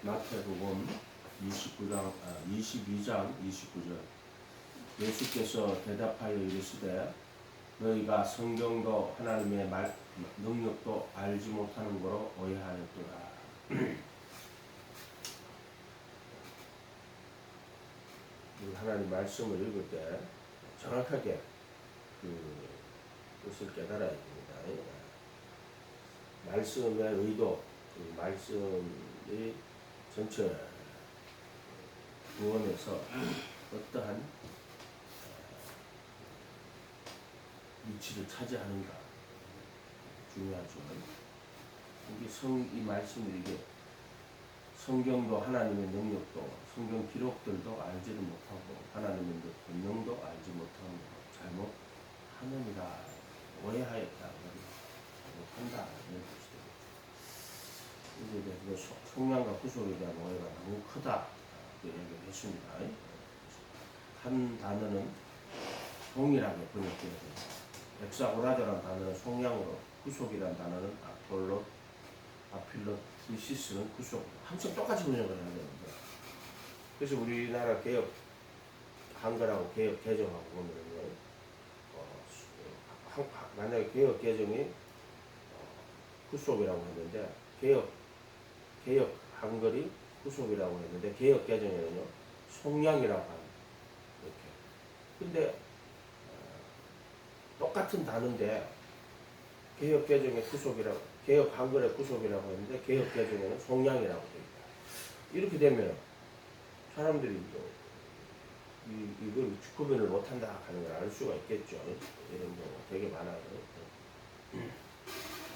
마태복음 22장 29절. 예수께서 대답하여 이르시되 너희가 성경도 하나님의 능력도 알지 못하는 거로 오해하였도다. 하나님 말씀을 읽을 때 정확하게 그 뜻을 깨달아야 됩니다. 말씀의 의도, 그 말씀이 전체 구원에서 어떠한 위치를 차지하는가 중요하죠. 이 말씀이 이게 성경도 하나님의 능력도 성경 기록들도 알지를 못하고 하나님의 권능도 알지 못하고 잘못하느니라 오해하였다 못한다 이런 뜻이 되겠죠. 이제 성령과 구속에 대한 오해가 너무 크다 이렇게 얘기를 했습니다. 한 단어는 동일하게 번역되어야 됩니다. 엑사고라도라는 단어는 속량으로, 구속이라는 단어는 아필로티시스는 구속. 항상 똑같이 번역을 해야 되는데. 그래서 우리나라 개혁 한글하고 개혁 개정하고 보면은 만약에 개혁 개정이 구속이라고 했는데 개혁 한글이 구속이라고 했는데 개혁 개정에는요 속량이라고 하는 이렇게. 근데 똑같은 단어인데 개혁 개정의 구속이라고 개혁 한글의 구속이라고 했는데 개혁 개정에는 속량이라고 되어 있다. 이렇게 되면 사람들이 이걸 구분을 못한다 하는 걸 알 수가 있겠죠. 이런 경우 되게 많아요.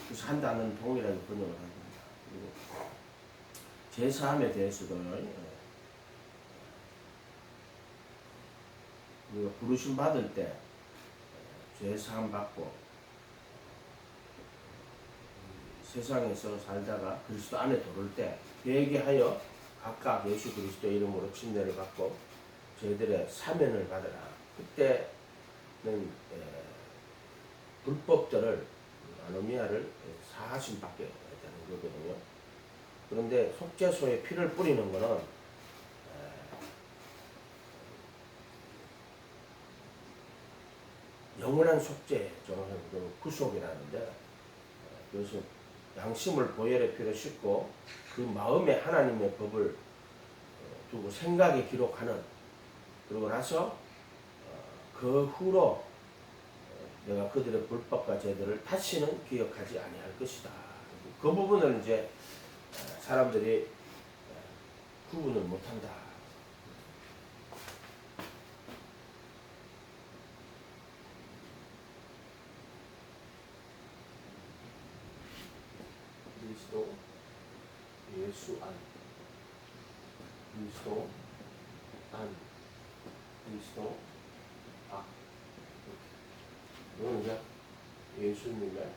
그래서 한 단어는 동일하게 번역을 합니다. 그리고 제3에 대해서도 우리가 부르심 받을 때 죄사함 받고 세상에서 살다가 그리스도 안에 들어올 때 회개하여 각각 예수 그리스도 이름으로 침례를 받고 저희들의 사면을 받으라. 그때는 불법들을 아노미아를 사하심 받게 되는 거거든요. 그런데 속죄소에 피를 뿌리는 거는 영원한 속죄죠. 구속이라는데 그래서 양심을 보혈의 피로 씻고 그 마음에 하나님의 법을 두고 생각에 기록하는 그러고 나서 그 후로 내가 그들의 불법과 죄들을 다시는 기억하지 아니할 것이다. 그 부분을 이제 사람들이 구분을 못한다. 그리스도 예수 안 그리스도 안 그리스도 아 이건 이제 예수님의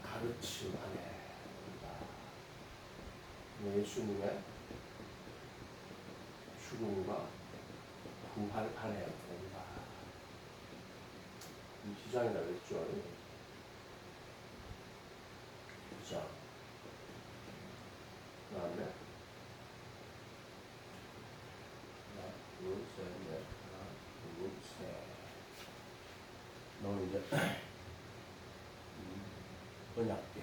가르침 안에 예수님의 죽음과 부활 안에 온다. 이 기장이라고 했죠. 자, 그 다음에 하나, 둘, 셋, 넷, 하나, 둘, 셋. 너는 이제 언약궤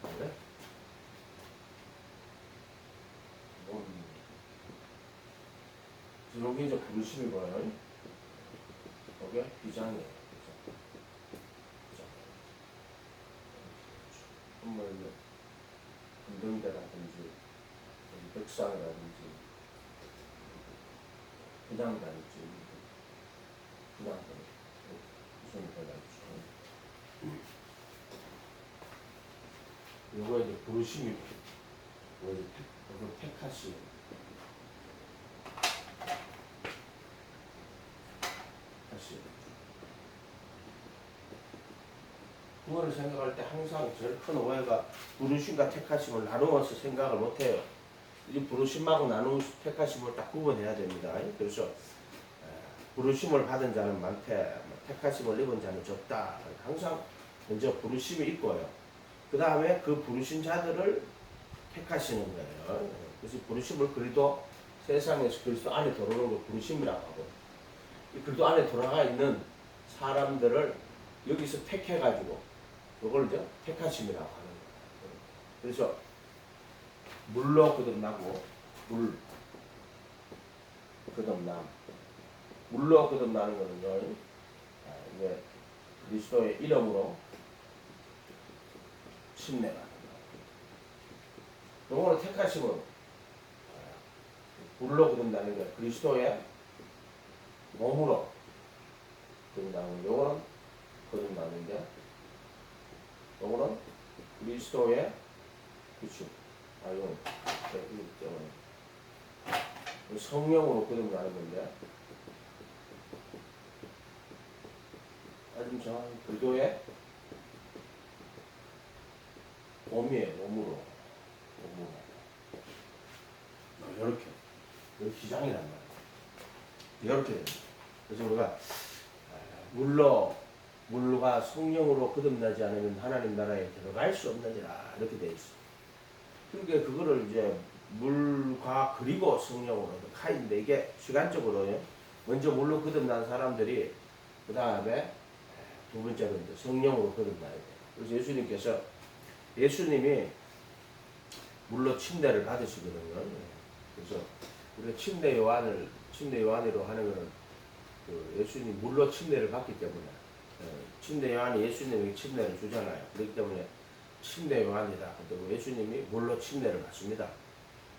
그래? 여기 이제 부르심이 뭐예요? 여기 비장이에요. 정말 이제 건등대라든지 백상이라든지 그냥다든지 무슨 거라든지 요거 이제 부르심이 뭐지? 요거 택하시 구원을 생각할 때 항상 제일 큰 오해가 부르심과 택하심을 나누어서 생각을 못해요. 이 부르심하고 택하심을 딱 구분해야 됩니다. 그래서 부르심을 받은 자는 많대, 택하심을 입은 자는 적다. 항상 먼저 부르심이 있고요. 그 다음에 그 부르신 자들을 택하시는 거예요. 그래서 부르심을 그리스도 세상에서 그리스도 안에 들어오는 걸 부르심이라고 하고, 이 그리스도 안에 들어가 있는 사람들을 여기서 택해가지고 그걸 이제 택하심이라고 하는 거예요. 그래서 물로 거듭나고, 물 거듭남, 물로 거듭나는 거는요, 이제 그리스도의 이름으로 침례받는 거예요. 요거는 택하심은 물로 거듭나는 게 그리스도의 몸으로 거듭나는, 요거는 거듭나는데, 요거는 그리스도의 그쵸. 이건 성령으로 거듭나는 건데, 아주 정확히 그리스도의 몸이에요. 몸으로. 이렇게 시장이란 말이에요. 이렇게 됩니다. 그래서 우리가 물과 성령으로 거듭나지 않으면 하나님 나라에 들어갈 수 없느니라 이렇게 되어 있어요. 그러니까 그거를 이제 물과 그리고 성령으로 카인데, 이게 시간적으로요. 먼저 물로 거듭난 사람들이 그 다음에 두 번째로 이제 성령으로 거듭나야 돼요. 그래서 예수님이 물로 침례를 받으시거든요. 그래서 우리가 침례 요한으로 하는 것은 그 예수님 물로 침례를 받기 때문에, 침례 요한이 예수님에게 침례를 주잖아요. 그렇기 때문에 침례 요한이다. 그리고 예수님이 물로 침례를 받습니다.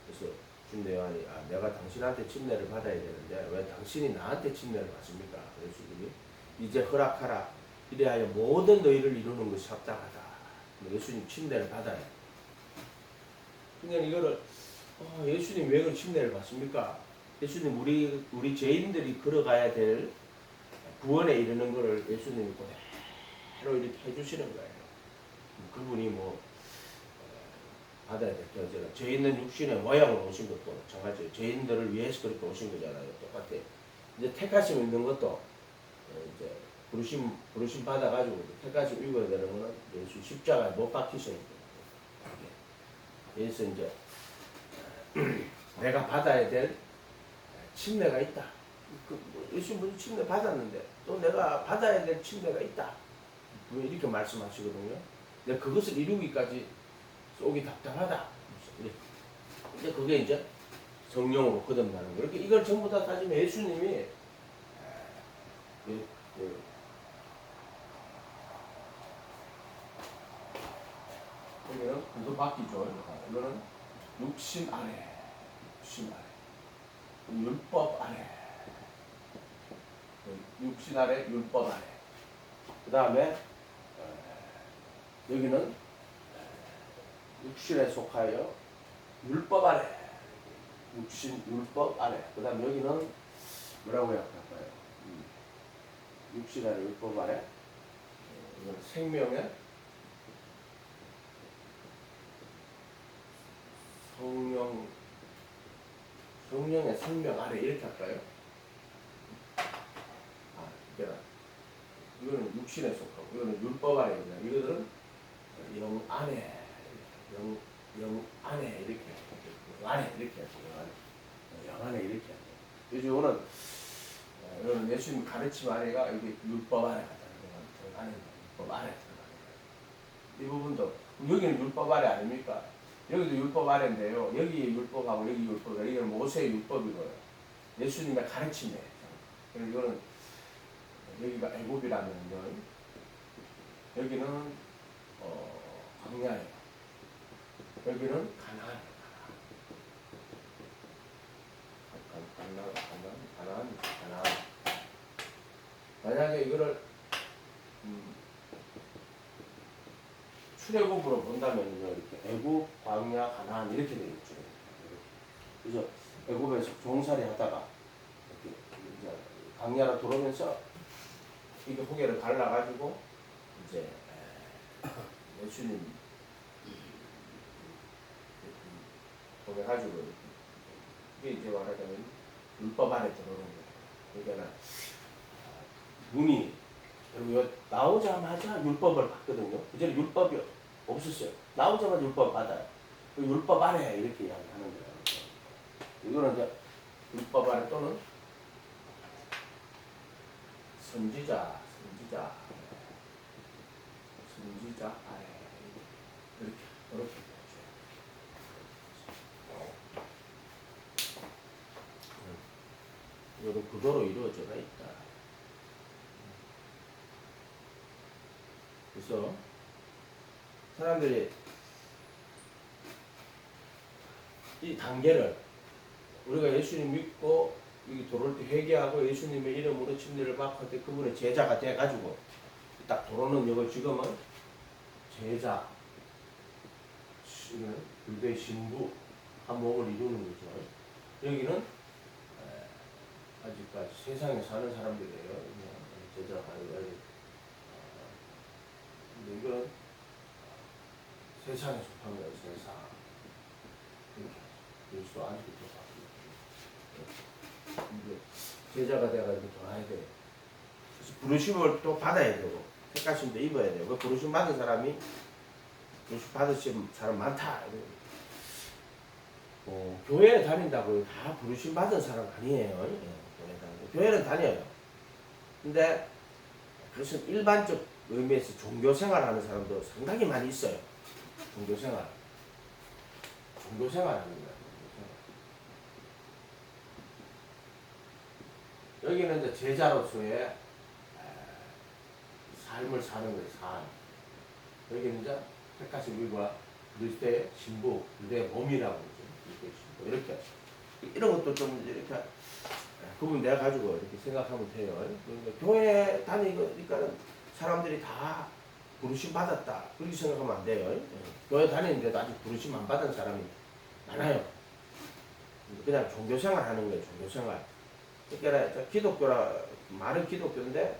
그래서 침례 요한이 내가 당신한테 침례를 받아야 되는데 왜 당신이 나한테 침례를 받습니까? 예수님이 이제 허락하라. 이래하여 모든 너희를 이루는 것이 합당하다. 예수님 침례를 받아야 돼. 그러니까 이거를 예수님 왜 그 침례를 받습니까? 예수님 우리 죄인들이 걸어가야 될 구원에 이르는 것을 예수님이 그대로 이렇게 해주시는 거예요. 그분이 받아야 될 게, 죄 있는 육신의 모양으로 오신 것도 마찬가지예요. 죄인들을 위해서 그렇게 오신 거잖아요. 똑같아. 이제 택하심 있는 것도 이제 부르심 받아가지고 택하심 입어야 되는 거는 예수 십자가에 못 박히시는 거예요. 그래서 이제 내가 받아야 될 침례가 있다. 예수님은 침례 받았는데 또 내가 받아야 될 침례가 있다. 이렇게 말씀하시거든요. 근데 그것을 이루기까지 속이 답답하다. 근데 그게 이제 성령으로 거듭나는 거예요. 이걸 전부 다 따지면 예수님이 여기는 그도 바뀌죠. 이거는 육신 아래, 율법 아래, 육신 아래, 율법 아래. 그 다음에 여기는 육신에 속하여 율법 아래, 율법 아래. 그 다음에 여기는 뭐라고 할까요? 육신 아래, 율법 아래. 이건 생명의 성령의 생명 아래 이렇게 할까요? 이거는 육신에 속하고 이거는 율법 아래입니다. 이거들은 영 안에, 영 안에 이렇게 하죠. 영 안에 이렇게 하죠. 그래서 이거는 예수님 가르침 아래가 이게 율법 아래 같다는 거예요. 율법 아래 들어가는 거예요. 이 부분도 여기는 율법 아래 아닙니까? 여기도 율법 아래인데요. 여기에 율법하고 여기 율법, 여기는 모세의 율법이고요. 예수님의 가르침이에요. 그래서 이거는 여기가 애굽이라는 건, 여기는 광야예요. 여기는 가나안이에요. 가나안. 만약에 이거를 출애굽으로 본다면요, 이렇게 애굽, 광야, 가나안 이렇게 되겠죠. 그래서 애굽에서 종살이 하다가 이렇게 이제 광야로 들어오면서 이게 호계를 갈라가지고 이제 예수님 보내가지고 이게 이제 말하자면 율법 안에 들어오는 거예요. 그러니까 눈이 그리고 나오자마자 율법을 받거든요. 그전에 율법이 없었어요. 나오자마자 율법 받아요. 율법 아래 이렇게 이야기하는 거예요. 이거는 이제 율법 아래 또는 선지자 아래 이렇게 이런 구도로 이루어져가 있다. 그래서 사람들이 이 단계를 우리가 예수님 믿고 여기 들어올 때 회개하고 예수님의 이름으로 침례를 받고 때 그분의 제자가 돼가지고 딱 들어오는 이걸 지금은 제자, 불교의 신부 한 몸을 이루는 거죠. 여기는 아직까지 세상에 사는 사람들이에요. 제자가 아니라 근데 이거는 세상에 속한 거예요. 세상. 그리스도 아직도 바뀌고 제자가 돼가지고 돌아야 돼요. 그래서 부르심을 또 받아야 되고 택하심도 입어야 돼요. 그 부르심 받은 사람이 부르심 받으신 사람 많다. 교회에 다닌다고 다 부르심 받은 사람 아니에요. 교회는 다녀요. 근데 그것은 일반적 의미에서 종교생활하는 사람도 상당히 많이 있어요. 종교생활 하는 거예요. 여기는 이제 제자로서의 삶을 사는 거예요. 삶. 여기는 이제 택하신 우리가 그리스도의 신부, 그리스도의 몸이라고 그러죠. 이렇게 이런 것도 좀 이렇게 그분 내가 가지고 이렇게 생각하면 돼요. 그러니까 교회 다니니까 사람들이 다 부르심 받았다 그렇게 생각하면 안 돼요. 교회 다니는데도 아직 부르심 안 받은 사람이 많아요. 그냥 종교생활 하는 거예요. 종교생활. 그러니까 기독교라 말은 기독교인데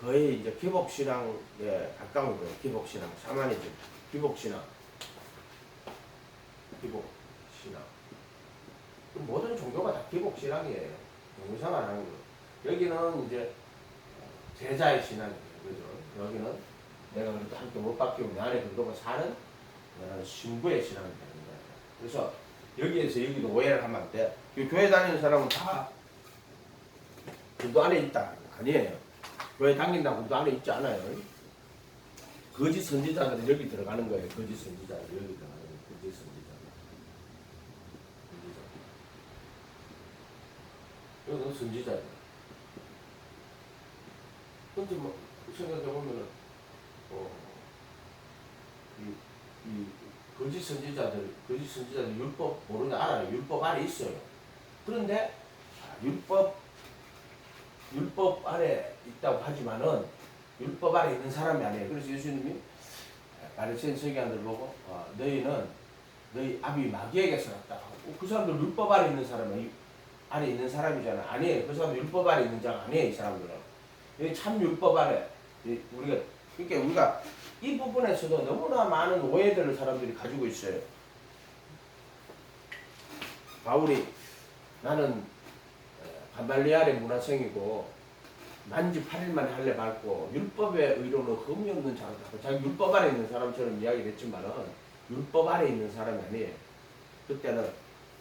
거의 이제 기복신앙에 가까운 거예요. 기복신앙, 샤머니즘, 기복신앙. 모든 종교가 다 기복신앙이에요. 종교생활 하는 거. 여기는 이제 제자의 신앙이에요. 그죠? 여기는 내가 그래도 함께 못 바뀌고 내 안에 그리고 사는 신부의 신앙이 되는 거예요. 그래서 여기에서 여기도 오해를 하면 안 돼. 교회 다니는 사람은 다 그도 안에 있다. 아니에요. 교회 다닌다고 그도 안에 있지 않아요. 거짓 선지자들은 여기 들어가는 거예요. 거짓 선지자들 여기 들어가는 거예요. 거짓 선지자. 여기는 선지자들. 근데 뭐 생각해보면은 이 거짓 선지자들 율법 모르냐 알아요. 율법 안에 있어요. 그런데 율법 아래 있다고 하지만은 율법 아래 있는 사람이 아니에요. 그래서 예수님이 바리새인 서기관들 보고 너희는 너희 아비 마귀에게서 났다. 그 사람들 율법 아래 있는 사람은 안에 있는 사람이잖아. 아니에요. 그 사람들 율법 아래 있는 자가 아니에요. 이 사람들은. 여기 참 율법 아래 그러니까 우리가 이 부분에서도 너무나 많은 오해들을 사람들이 가지고 있어요. 바울이 나는 가말리알의 문화생이고 만지 8일 만에 할례 받고 율법의 의로는 흠이 없는 자라다. 자기 율법 아래 있는 사람처럼 이야기를 했지만은 율법 아래 있는 사람이 아니에요. 그때는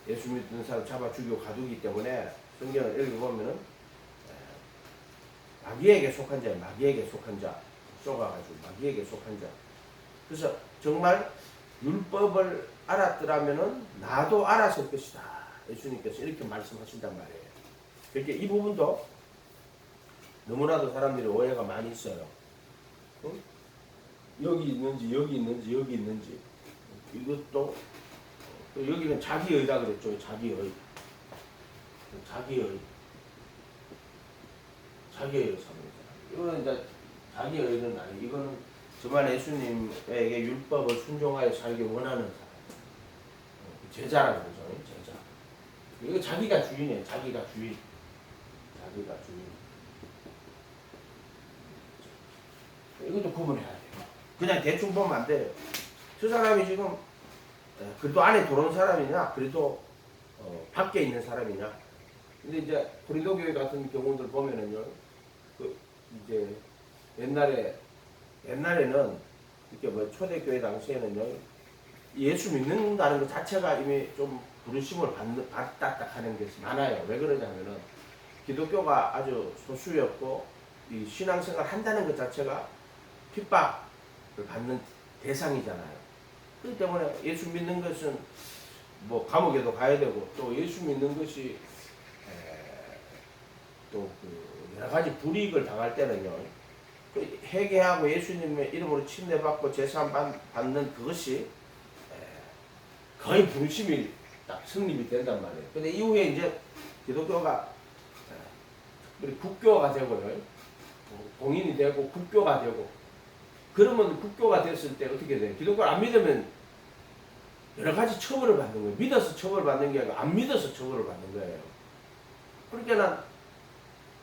예수 믿는 사람 잡아 죽이고 가두기 때문에 성경을 읽어보면은 마귀에게 속한 자예요. 마귀에게 속한 자. 쏘가가지고 마귀에게 속한 자. 그래서 정말 율법을 알았더라면은 나도 알았을 것이다. 예수님께서 이렇게 말씀하신단 말이에요. 그렇게 이 부분도 너무나도 사람들이 오해가 많이 있어요. 응? 여기 있는지 여기 있는지 여기 있는지 이것도 여기는 자기의다 그랬죠. 자기의 삽니다. 이거는 이제 자기의는 아니. 이거는 정말 예수님에게 율법을 순종하여 살기 원하는 사람. 제자라고 그러죠. 제자. 이거 자기가 주인이에요. 자기가 주인. 이것도 구분해야 돼요. 그냥 대충 보면 안 돼요. 저 사람이 지금 그래도 안에 들어온 사람이냐, 그래도 밖에 있는 사람이냐. 근데 이제 고린도 교회 같은 경우들 보면은요, 이제 옛날에는 이렇게 뭐 초대교회 당시에는요 예수 믿는다는 것 자체가 이미 좀 부르심을 받았다 하는 것이 많아요. 왜 그러냐면은 기독교가 아주 소수였고 이 신앙생활 한다는 것 자체가 핍박을 받는 대상이잖아요. 그렇기 때문에 예수 믿는 것은 뭐 감옥에도 가야 되고 또 예수 믿는 것이 또 그 여러 가지 불이익을 당할 때는요 그 회개하고 예수님의 이름으로 침례받고 제사함 받는 그것이 거의 부르심이 딱 성립이 된단 말이에요. 근데 이후에 이제 기독교가 특별히 국교가 되고요. 공인이 되고 국교가 되고 그러면 국교가 됐을 때 어떻게 돼요? 기독교를 안 믿으면 여러 가지 처벌을 받는 거예요. 믿어서 처벌받는 게 아니고 안 믿어서 처벌을 받는 거예요. 그러니까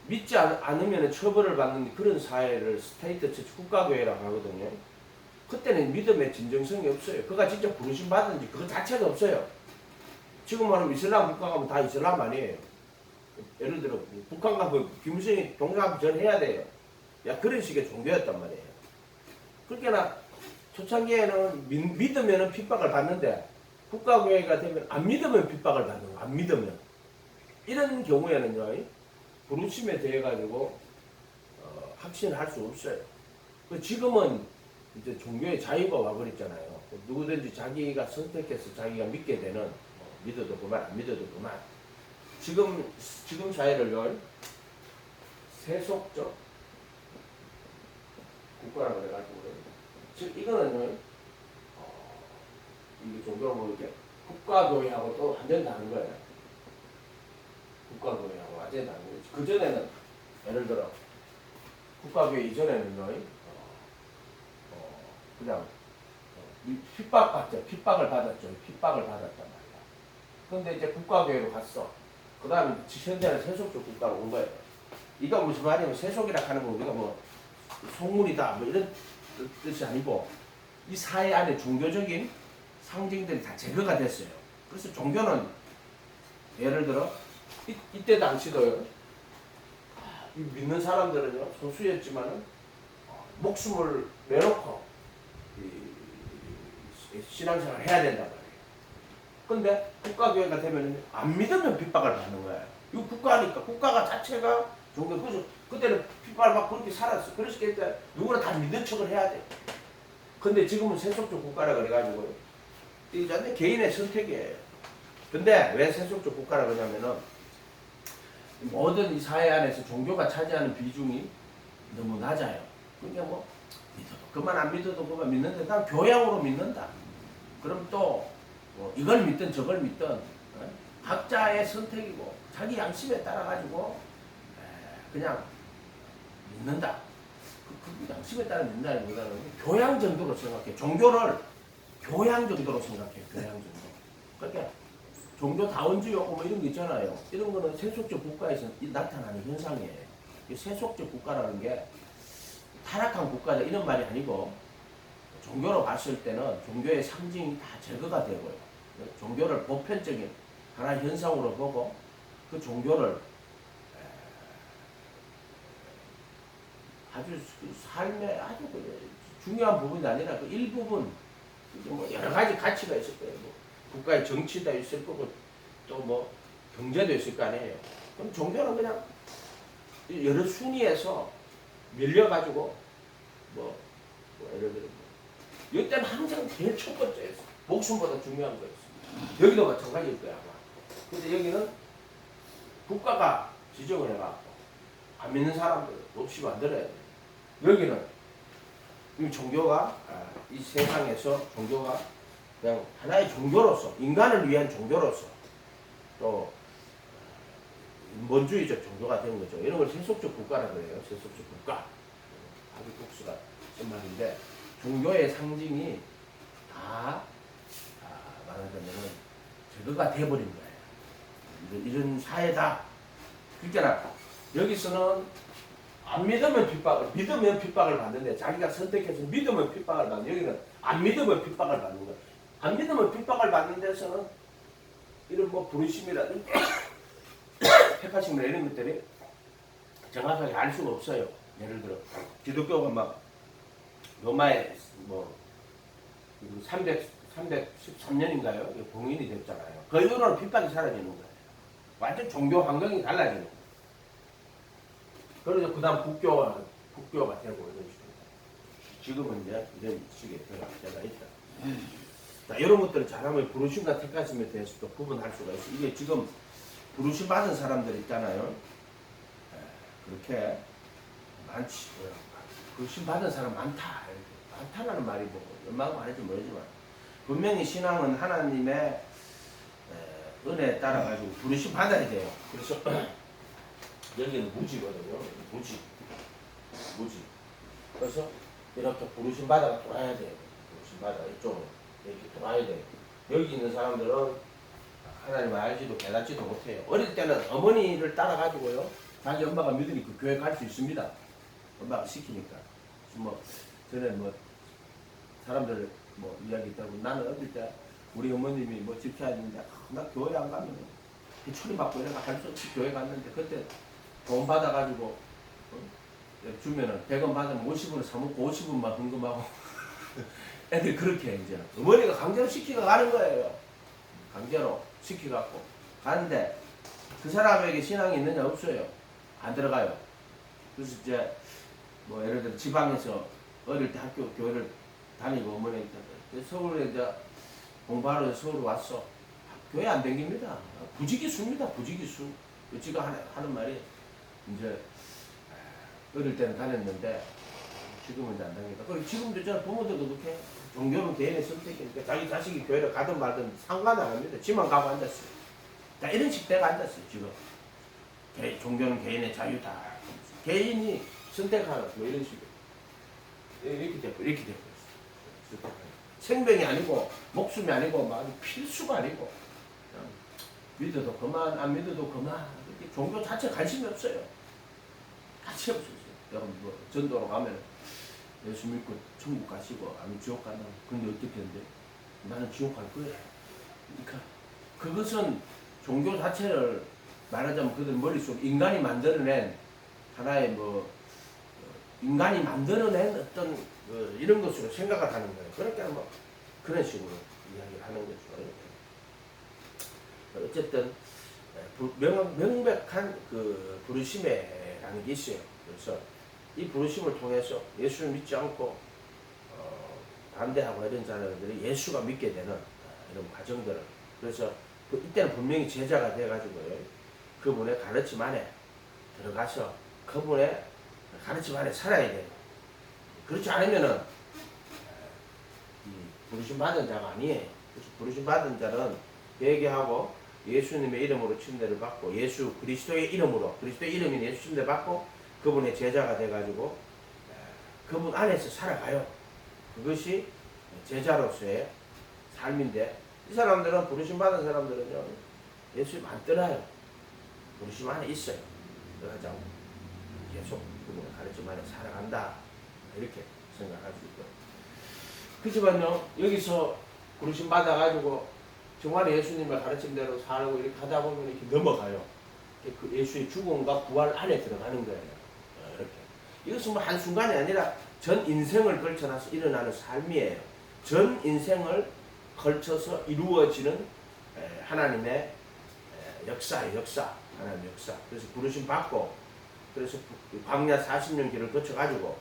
믿지 않으면 처벌을 받는 그런 사회를 스테이트 처치 국가교회라고 하거든요. 그때는 믿음의 진정성이 없어요. 그가 진짜 부르심 받은지 그거 자체가 없어요. 지금 말하면 이슬람 국가 가면 다 이슬람 아니에요. 예를 들어 북한 가면 김일성이 동상 전해야 돼요. 야 그런 식의 종교였단 말이에요. 그러니까 초창기에는 믿으면 핍박을 받는데 국가교회가 되면 안 믿으면 핍박을 받는 거예요. 안 믿으면. 이런 경우에는요. 부르심에 대해 가지고 확신을 할 수 없어요. 지금은 이제 종교의 자유가 와버렸잖아요. 누구든지 자기가 선택해서 자기가 믿게 되는 믿어도 그만 안 믿어도 그만. 지금 사회를요 세속적 국가라고 그래가지고 즉 이거는요 이게 종교를 모르게 국가교회하고 또 완전 다른 거예요. 국가교회하고 완전 다른 거예요. 그 전에는 예를 들어 국가교회 이전에는요 그냥 핍박을 받았죠. 핍박을 받았단 말이야. 그런데 이제 국가교회로 갔어. 그 다음에 현재는 세속적 국가로 온 거예요. 이거 무슨 말이냐면 세속이라 하는 건 우리가 뭐 속물이다 뭐 이런 뜻이 아니고 이 사회 안에 종교적인 상징들이 다 제거가 됐어요. 그래서 종교는 예를 들어 이때 당시도요 믿는 사람들은요 소수였지만은 목숨을 내놓고 신앙생활을 해야 된단 말이에요. 근데 국가교회가 되면 안 믿으면 핍박을 받는 거예요. 이거 국가니까 국가가 자체가 종교 그래서 그때는 핍박을 받고 그렇게 살았어. 그래서 그때 누구나 다 믿는 척을 해야 돼. 근데 지금은 세속적 국가라 그래가지고 이제 개인의 선택이에요. 근데 왜 세속적 국가라 그러냐면은 모든 이 사회 안에서 종교가 차지하는 비중이 너무 낮아요. 그러니까 뭐 믿어도 그만 안 믿어도 그만 믿는데 난 교양으로 믿는다. 그럼 또 뭐 이걸 믿든 저걸 믿든 각자의 선택이고 자기 양심에 따라 가지고 그냥 믿는다. 그 양심에 따라 믿는다기보다는 교양 정도로 생각해. 종교를 교양 정도로 생각해. 교양 정도. 그러니까 종교다원주의 뭐 이런 거 있잖아요. 이런 거는 세속적 국가에서 나타나는 현상이에요. 이 세속적 국가라는 게 타락한 국가다 이런 말이 아니고 종교로 봤을 때는 종교의 상징이 다 제거가 되고요. 종교를 보편적인 하나의 현상으로 보고 그 종교를 아주 삶의 아주 중요한 부분이 아니라 그 일부분 뭐 여러 가지 가치가 있을 거예요. 뭐 국가의 정치도 있을 거고 또 뭐 경제도 있을 거 아니에요. 그럼 종교는 그냥 여러 순위에서 밀려가지고 뭐 예를 들어 이때는 항상 제일 첫 번째였어. 목숨보다 중요한 거였어. 여기도 마찬가지일 거야 아마. 근데 여기는 국가가 지정을 해갖고 안 믿는 사람들 없이 만들어야 돼. 여기는 이 종교가 이 세상에서 종교가 그냥 하나의 종교로서 인간을 위한 종교로서 또 인본주의적 종교가 된 거죠. 이런 걸 세속적 국가라 그래요. 세속적 국가. 하비국수가 쓴 말인데 종교의 상징이 다 말하자면은 제거가 돼버린 거예요. 이런 사회다. 그러니까 여기서는 안 믿으면 믿으면 핍박을 받는데 자기가 선택해서 믿으면 핍박을 받는 여기는 안 믿으면 핍박을 받는 거예요. 안 믿으면 핍박을 받는 데서는 이런 뭐 부르심이라든지 180명 이런 것들이 정확하게 알 수가 없어요. 예를 들어 기독교가 막 로마에 뭐 313년인가요? 봉인이 됐잖아요. 그 이후로는 핍박이 사라지는 거예요. 완전 종교 환경이 달라지는 거예요. 그래서 그 다음 국교가 되고 이런 식으로. 지금은 이제 이런 식의 변화가 있다. 자, 이런 것들을 잘하면 부르심과 택하심에 대해서도 구분할 수가 있어요. 이게 지금 부르심 받은 사람들 있잖아요. 그렇게 많지. 부르심 받은 사람 많다. 많다라는 말이 뭐 얼마나 많을지 모르지만 분명히 신앙은 하나님의 은혜에 따라 가지고 부르심 받아야 돼요. 그래서 여기는 무지거든요. 무지. 그래서 이렇게 부르심 받아가 돌아야 돼요. 부르심 받아 이쪽으로 이렇게 돌아야 돼요. 여기 있는 사람들은 하나님을 알지도 깨닫지도 못해요. 어릴 때는 어머니를 따라 가지고요. 자기 엄마가 믿으니까 교회 갈 수 있습니다. 엄마가 시키니까. 뭐 전에 뭐 사람들 뭐 이야기 있다고 나는 어릴 때 우리 어머님이 뭐 집회하는데 나 교회 안 가면 초리 맞고 이래가 할 수 없이 교회 갔는데 그때 돈 받아가지고 주면은 100원 받으면 50원을 사먹고 50원만 헌금하고 애들 그렇게 이제 어머니가 강제로 시키고 가는 거예요. 강제로 시키갖고 가는데 그 사람에게 신앙이 있느냐 없어요. 안 들어가요. 그래서 이제 뭐 예를 들어 지방에서 어릴 때 학교 교회를 다니고 어머니 서울에 이제 공부하러 서울 왔어. 교회 안 다닙니다. 부지기수입니다. 부지기수. 지가 하는 말이 이제 어릴 때는 다녔는데 지금은 이제 안 다닙니다. 그리고 지금도 저는 부모들도 그렇게 종교는 개인의 선택이니까 자기 자식이 교회를 가든 말든 상관 안 합니다. 지만 가고 앉았어요. 자, 이런 식대가 앉았어요. 지금 종교는 개인의 자유다. 개인이 선택하는 뭐 이런 식으로 이렇게 되고 있어요. 생명이 아니고 목숨이 아니고 막 필수가 아니고 믿어도 그만 안 믿어도 그만. 종교 자체 관심이 없어요. 관심 없어요. 여러분 뭐 전도로 가면 예수 믿고 천국 가시고 아니면 지옥 간다. 근데 어떻게 했는데 나는 지옥 갈 거야. 그러니까 그것은 종교 자체를 말하자면 그들 머릿속 인간이 만들어낸 하나의 뭐 인간이 만들어낸 어떤 이런 것으로 생각을 하는 거예요. 그러니까 뭐 그런 식으로 이야기를 하는 거죠. 어쨌든 명백한 그 부르심이라는 게 있어요. 그래서 이 부르심을 통해서 예수를 믿지 않고 반대하고 이런 사람들이 예수가 믿게 되는 이런 과정들을 그래서 이때는 분명히 제자가 돼가지고요. 그분의 가르침 안에 들어가서 그분의 가르침 안에 살아야 돼요. 그렇지 않으면은 이 부르심 받은 자가 아니에요. 그래서 부르심 받은 자는 회개하고 예수님의 이름으로 침례를 받고 예수 그리스도의 이름으로 그리스도의 이름인 예수 침례 받고 그분의 제자가 돼가지고 그분 안에서 살아가요. 그것이 제자로서의 삶인데 이 사람들은 부르심 받은 사람들은요 예수님 안 떠나요. 부르심 안에 있어요. 떠나지 않고 계속 그분의 가르침 안에 살아간다 이렇게 생각할 수 있고 그렇지만요 여기서 부르심 받아가지고 정말 예수님의 가르침대로 살고 이렇게 하다 보면 이렇게 넘어가요. 그 예수의 죽음과 부활 안에 들어가는 거예요. 이렇게. 이것은 뭐 한순간이 아니라 전 인생을 걸쳐놔서 일어나는 삶이에요. 전 인생을 걸쳐서 이루어지는 하나님의 역사예요. 하나님의 역사. 그래서 부르심 받고 그래서 광야 40년 길을 거쳐가지고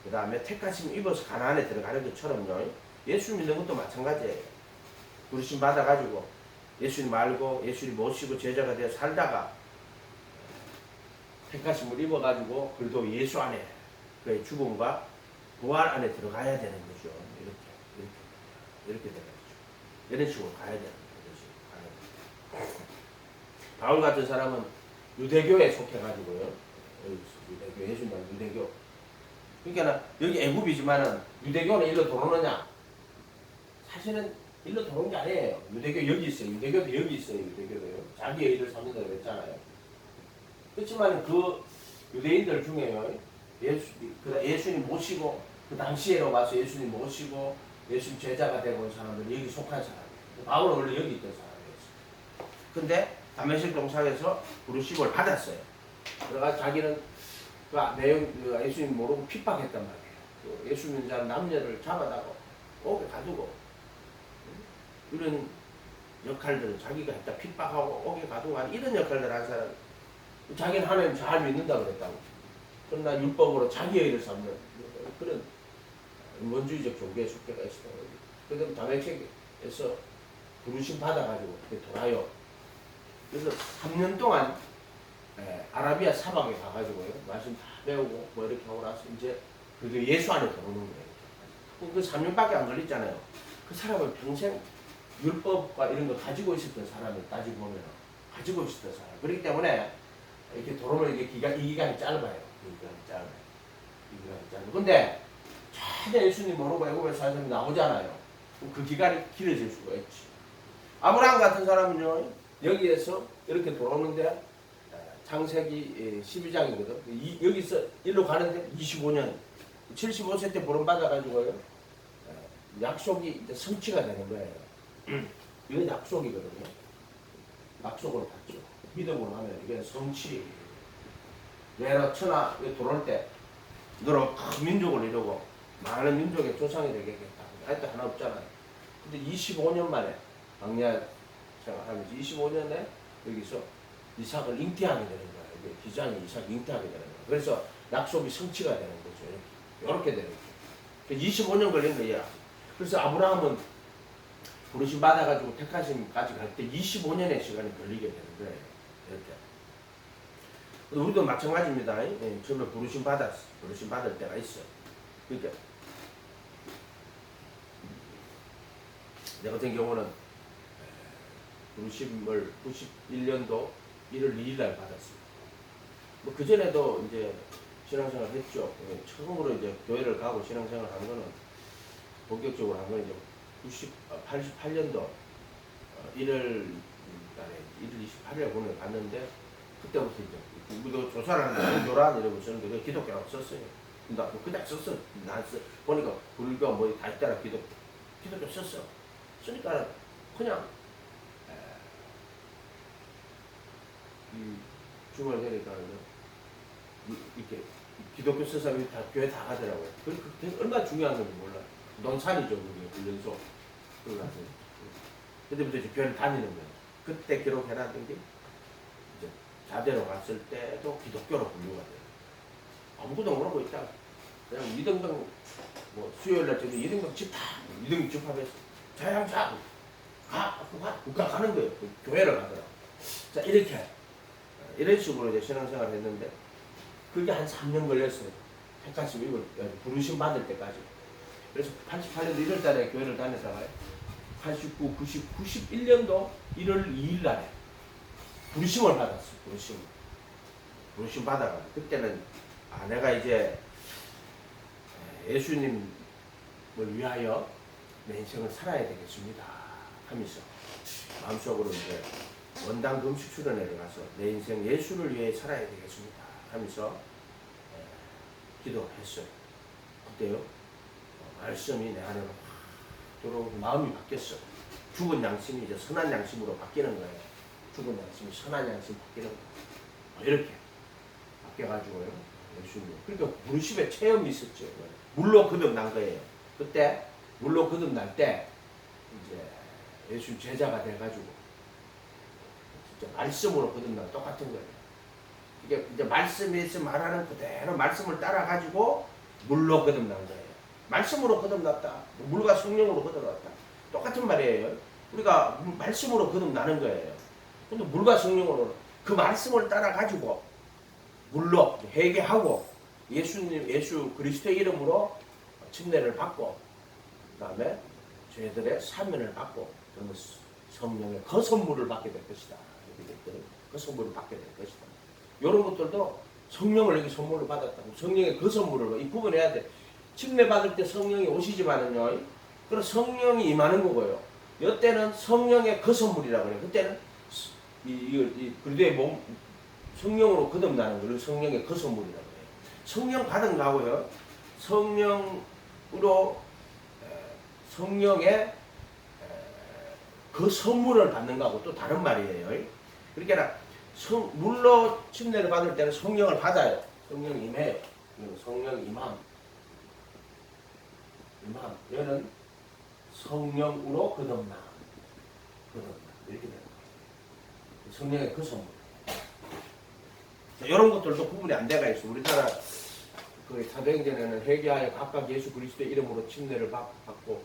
그 다음에 택하심 입어서 가나안에 들어가는 것처럼요. 예수 믿는 것도 마찬가지예요. 부르심 받아가지고 예수님 알고 예수님 모시고 제자가 되어 살다가 택하심을 입어가지고 그래도 예수 안에 그의 죽음과 부활 안에 들어가야 되는 거죠. 이렇게 되는 거죠. 이런 식으로 가야 되는 거죠. 바울 같은 사람은 유대교에 속해가지고요. 유대교, 예수님 유대교. 그러니까 여기 애굽이지만은 유대교는 일로 들어오느냐? 사실은 일로 들어온 게 아니에요. 유대교 여기 있어요. 유대교도 여기 있어요. 유대교도요. 자기의 일을 삼는다고 그랬잖아요. 그렇지만 그 유대인들 중에요. 예수님 모시고 그 당시에로 와서 예수님 모시고 예수님 제자가 되고 온 사람들이 여기 속한 사람이에요. 바울은 원래 여기 있던 사람이었어요. 근데 다메섹 동상에서 부르심을 받았어요. 그래가 자기는 그 내용 예수님 모르고 핍박했단 말이에요. 그 예수 믿는 자는 남녀를 잡아다가 옥에 가두고 이런 역할들을 자기가 했다. 핍박하고 옥에 가두고 하는 이런 역할들을 한 사람. 자기는 하나님 잘 믿는다 그랬다고. 그러나 율법으로 자기의 일을 삼는 그런 인본주의적 종교의 숙제가 있어요. 그래서 담에색에서 부르심 받아가지고 돌아요. 그래서 3년 동안 아라비아 사막에 가가지고요. 말씀 다 배우고 뭐 이렇게 하고 나서 이제 그래도 예수 안에 들어오는 거예요. 그 3년밖에 안 걸렸잖아요. 그 사람은 평생 율법과 이런 거 가지고 있었던 사람을 따지고 보면 가지고 있었던 사람. 그렇기 때문에 이렇게 돌아오면 이 기간이 짧아요. 이 기간이 짧아요. 근데 전혀 예수님 모르고 애굽에 사는 사람이 나오잖아요. 그 기간이 길어질 수가 있지. 아브라함 같은 사람은요, 여기에서 이렇게 돌아오는데, 창세기 12장이거든. 여기서 일로 가는데 25년, 75세 때 보름받아가지고요, 약속이 이제 성취가 되는 거예요. 이건 약속이거든요. 약속으로 받죠. 믿음으로 하면 이게 성취. 내가 천하 돌아올 때, 너로 큰 민족을 이루고, 많은 민족의 조상이 되겠다. 아직도 하나 없잖아요. 근데 25년 만에 광야 생활하면서 25년에 여기서 이삭을 잉태하게 되는 거예요. 기장이 이삭 잉태하게 되는 거예요. 그래서 약속이 성취가 되는 거죠. 이렇게 되는 거예요. 25년 걸린 거야. 그래서 아브라함은 부르심 받아가지고 택하심까지 갈 때 25년의 시간이 걸리게 되는 거예요. 이렇게. 우리도 마찬가지입니다. 처음에 부르심 받을 때가 있어. 그러니까 내 같은 경우는 부르심을 91년도 1월 2일 날 받았습니다. 뭐 그전에도 이제 신앙생활 했죠. 처음으로 이제 교회를 가고 신앙생활 한 거는 본격적으로 한 건 이제 88년도 1월 달에 1월 28일에 오늘 갔는데 그때부터 이제 우리도 조사를 하는데 교란 이러고 썼는데 기독교라고 썼어요. 나 그냥 썼어. 난 보니까 불교 뭐 다 있더라. 기독교 썼어. 쓰니까 그냥 주말 되니까 이렇게 기독교 쓴 사람이 다 교회 다 가더라고요. 그게 얼마나 중요한 건지 몰라. 논산이죠, 그게 훈련소. 그래서 그때부터 이제 교회를 다니는 거예요. 그때 기록해놨던 게 이제 자대로 갔을 때도 기독교로 분류가 돼요. 아무것도 모르고 있다가 그냥 이등병 뭐 수요일날 저기 이등병 집합, 이등병 집합에서 자양자 국가 가는 거예요. 교회를 가더라고. 자, 이런 식으로 이제 신앙생활을 했는데, 그게 한 3년 걸렸어요. 택하심 이걸 부르심 받을 때까지. 그래서 88년도 1월 달에 교회를 다녔다가요. 89, 90, 91년도 1월 2일 날에 부르심을 받았어요. 부르심 받아가지고. 그때는, 내가 이제 예수님을 위하여 내 인생을 살아야 되겠습니다 하면서 마음속으로 이제 원당 금식 수련회에 가서 내 인생 예수를 위해 살아야 되겠습니다 하면서 기도했어요. 그때요 말씀이 내 안으로 들어오고 마음이 바뀌었어. 죽은 양심이 이제 선한 양심으로 바뀌는 거예요. 죽은 양심이 선한 양심 바뀌는 거예요. 이렇게 바뀌어가지고요. 예수님. 그러니까 부르심의 체험이 있었죠. 물로 거듭난 거예요. 그때 물로 거듭날 때 이제 예수 제자가 돼가지고 진짜 말씀으로 거듭나고 똑같은 거예요. 이게 이제 말씀에서 말하는 그대로 말씀을 따라가지고 물로 거듭난 거예요. 말씀으로 거듭났다. 물과 성령으로 거듭났다. 똑같은 말이에요. 우리가 말씀으로 거듭나는 거예요. 근데 물과 성령으로 그 말씀을 따라가지고 물로 회개하고 예수 그리스도의 이름으로 침례를 받고 그 다음에 죄들의 사면을 받고 성령의 그 선물을 받게 될 것이다. 그 선물을 받게 될 것이다. 이런 것들도 성령을 여기 선물을 받았다고. 성령의 그 선물을 이 구분해야 돼. 침례 받을 때 성령이 오시지만은요. 그럼 성령이 임하는 거고요. 이때는 성령의 그 선물이라고 해요. 그때는 그리스도의 몸 성령으로 거듭나는 거를 성령의 그 선물이라고 해요. 성령 받은 거하고요. 성령의 그 선물을 받는 거하고 또 다른 말이에요. 그러니까 물로 침례를 받을 때는 성령을 받아요. 성령 임해요. 그리고 성령 임함. 얘는 성령으로 거듭나. 이렇게 되는 거예요. 성령의 그 선물. 이런 것들도 구분이 안 돼가 있어. 우리나라 그 사도행전에는 회개하여 각각 예수 그리스도의 이름으로 침례를 받고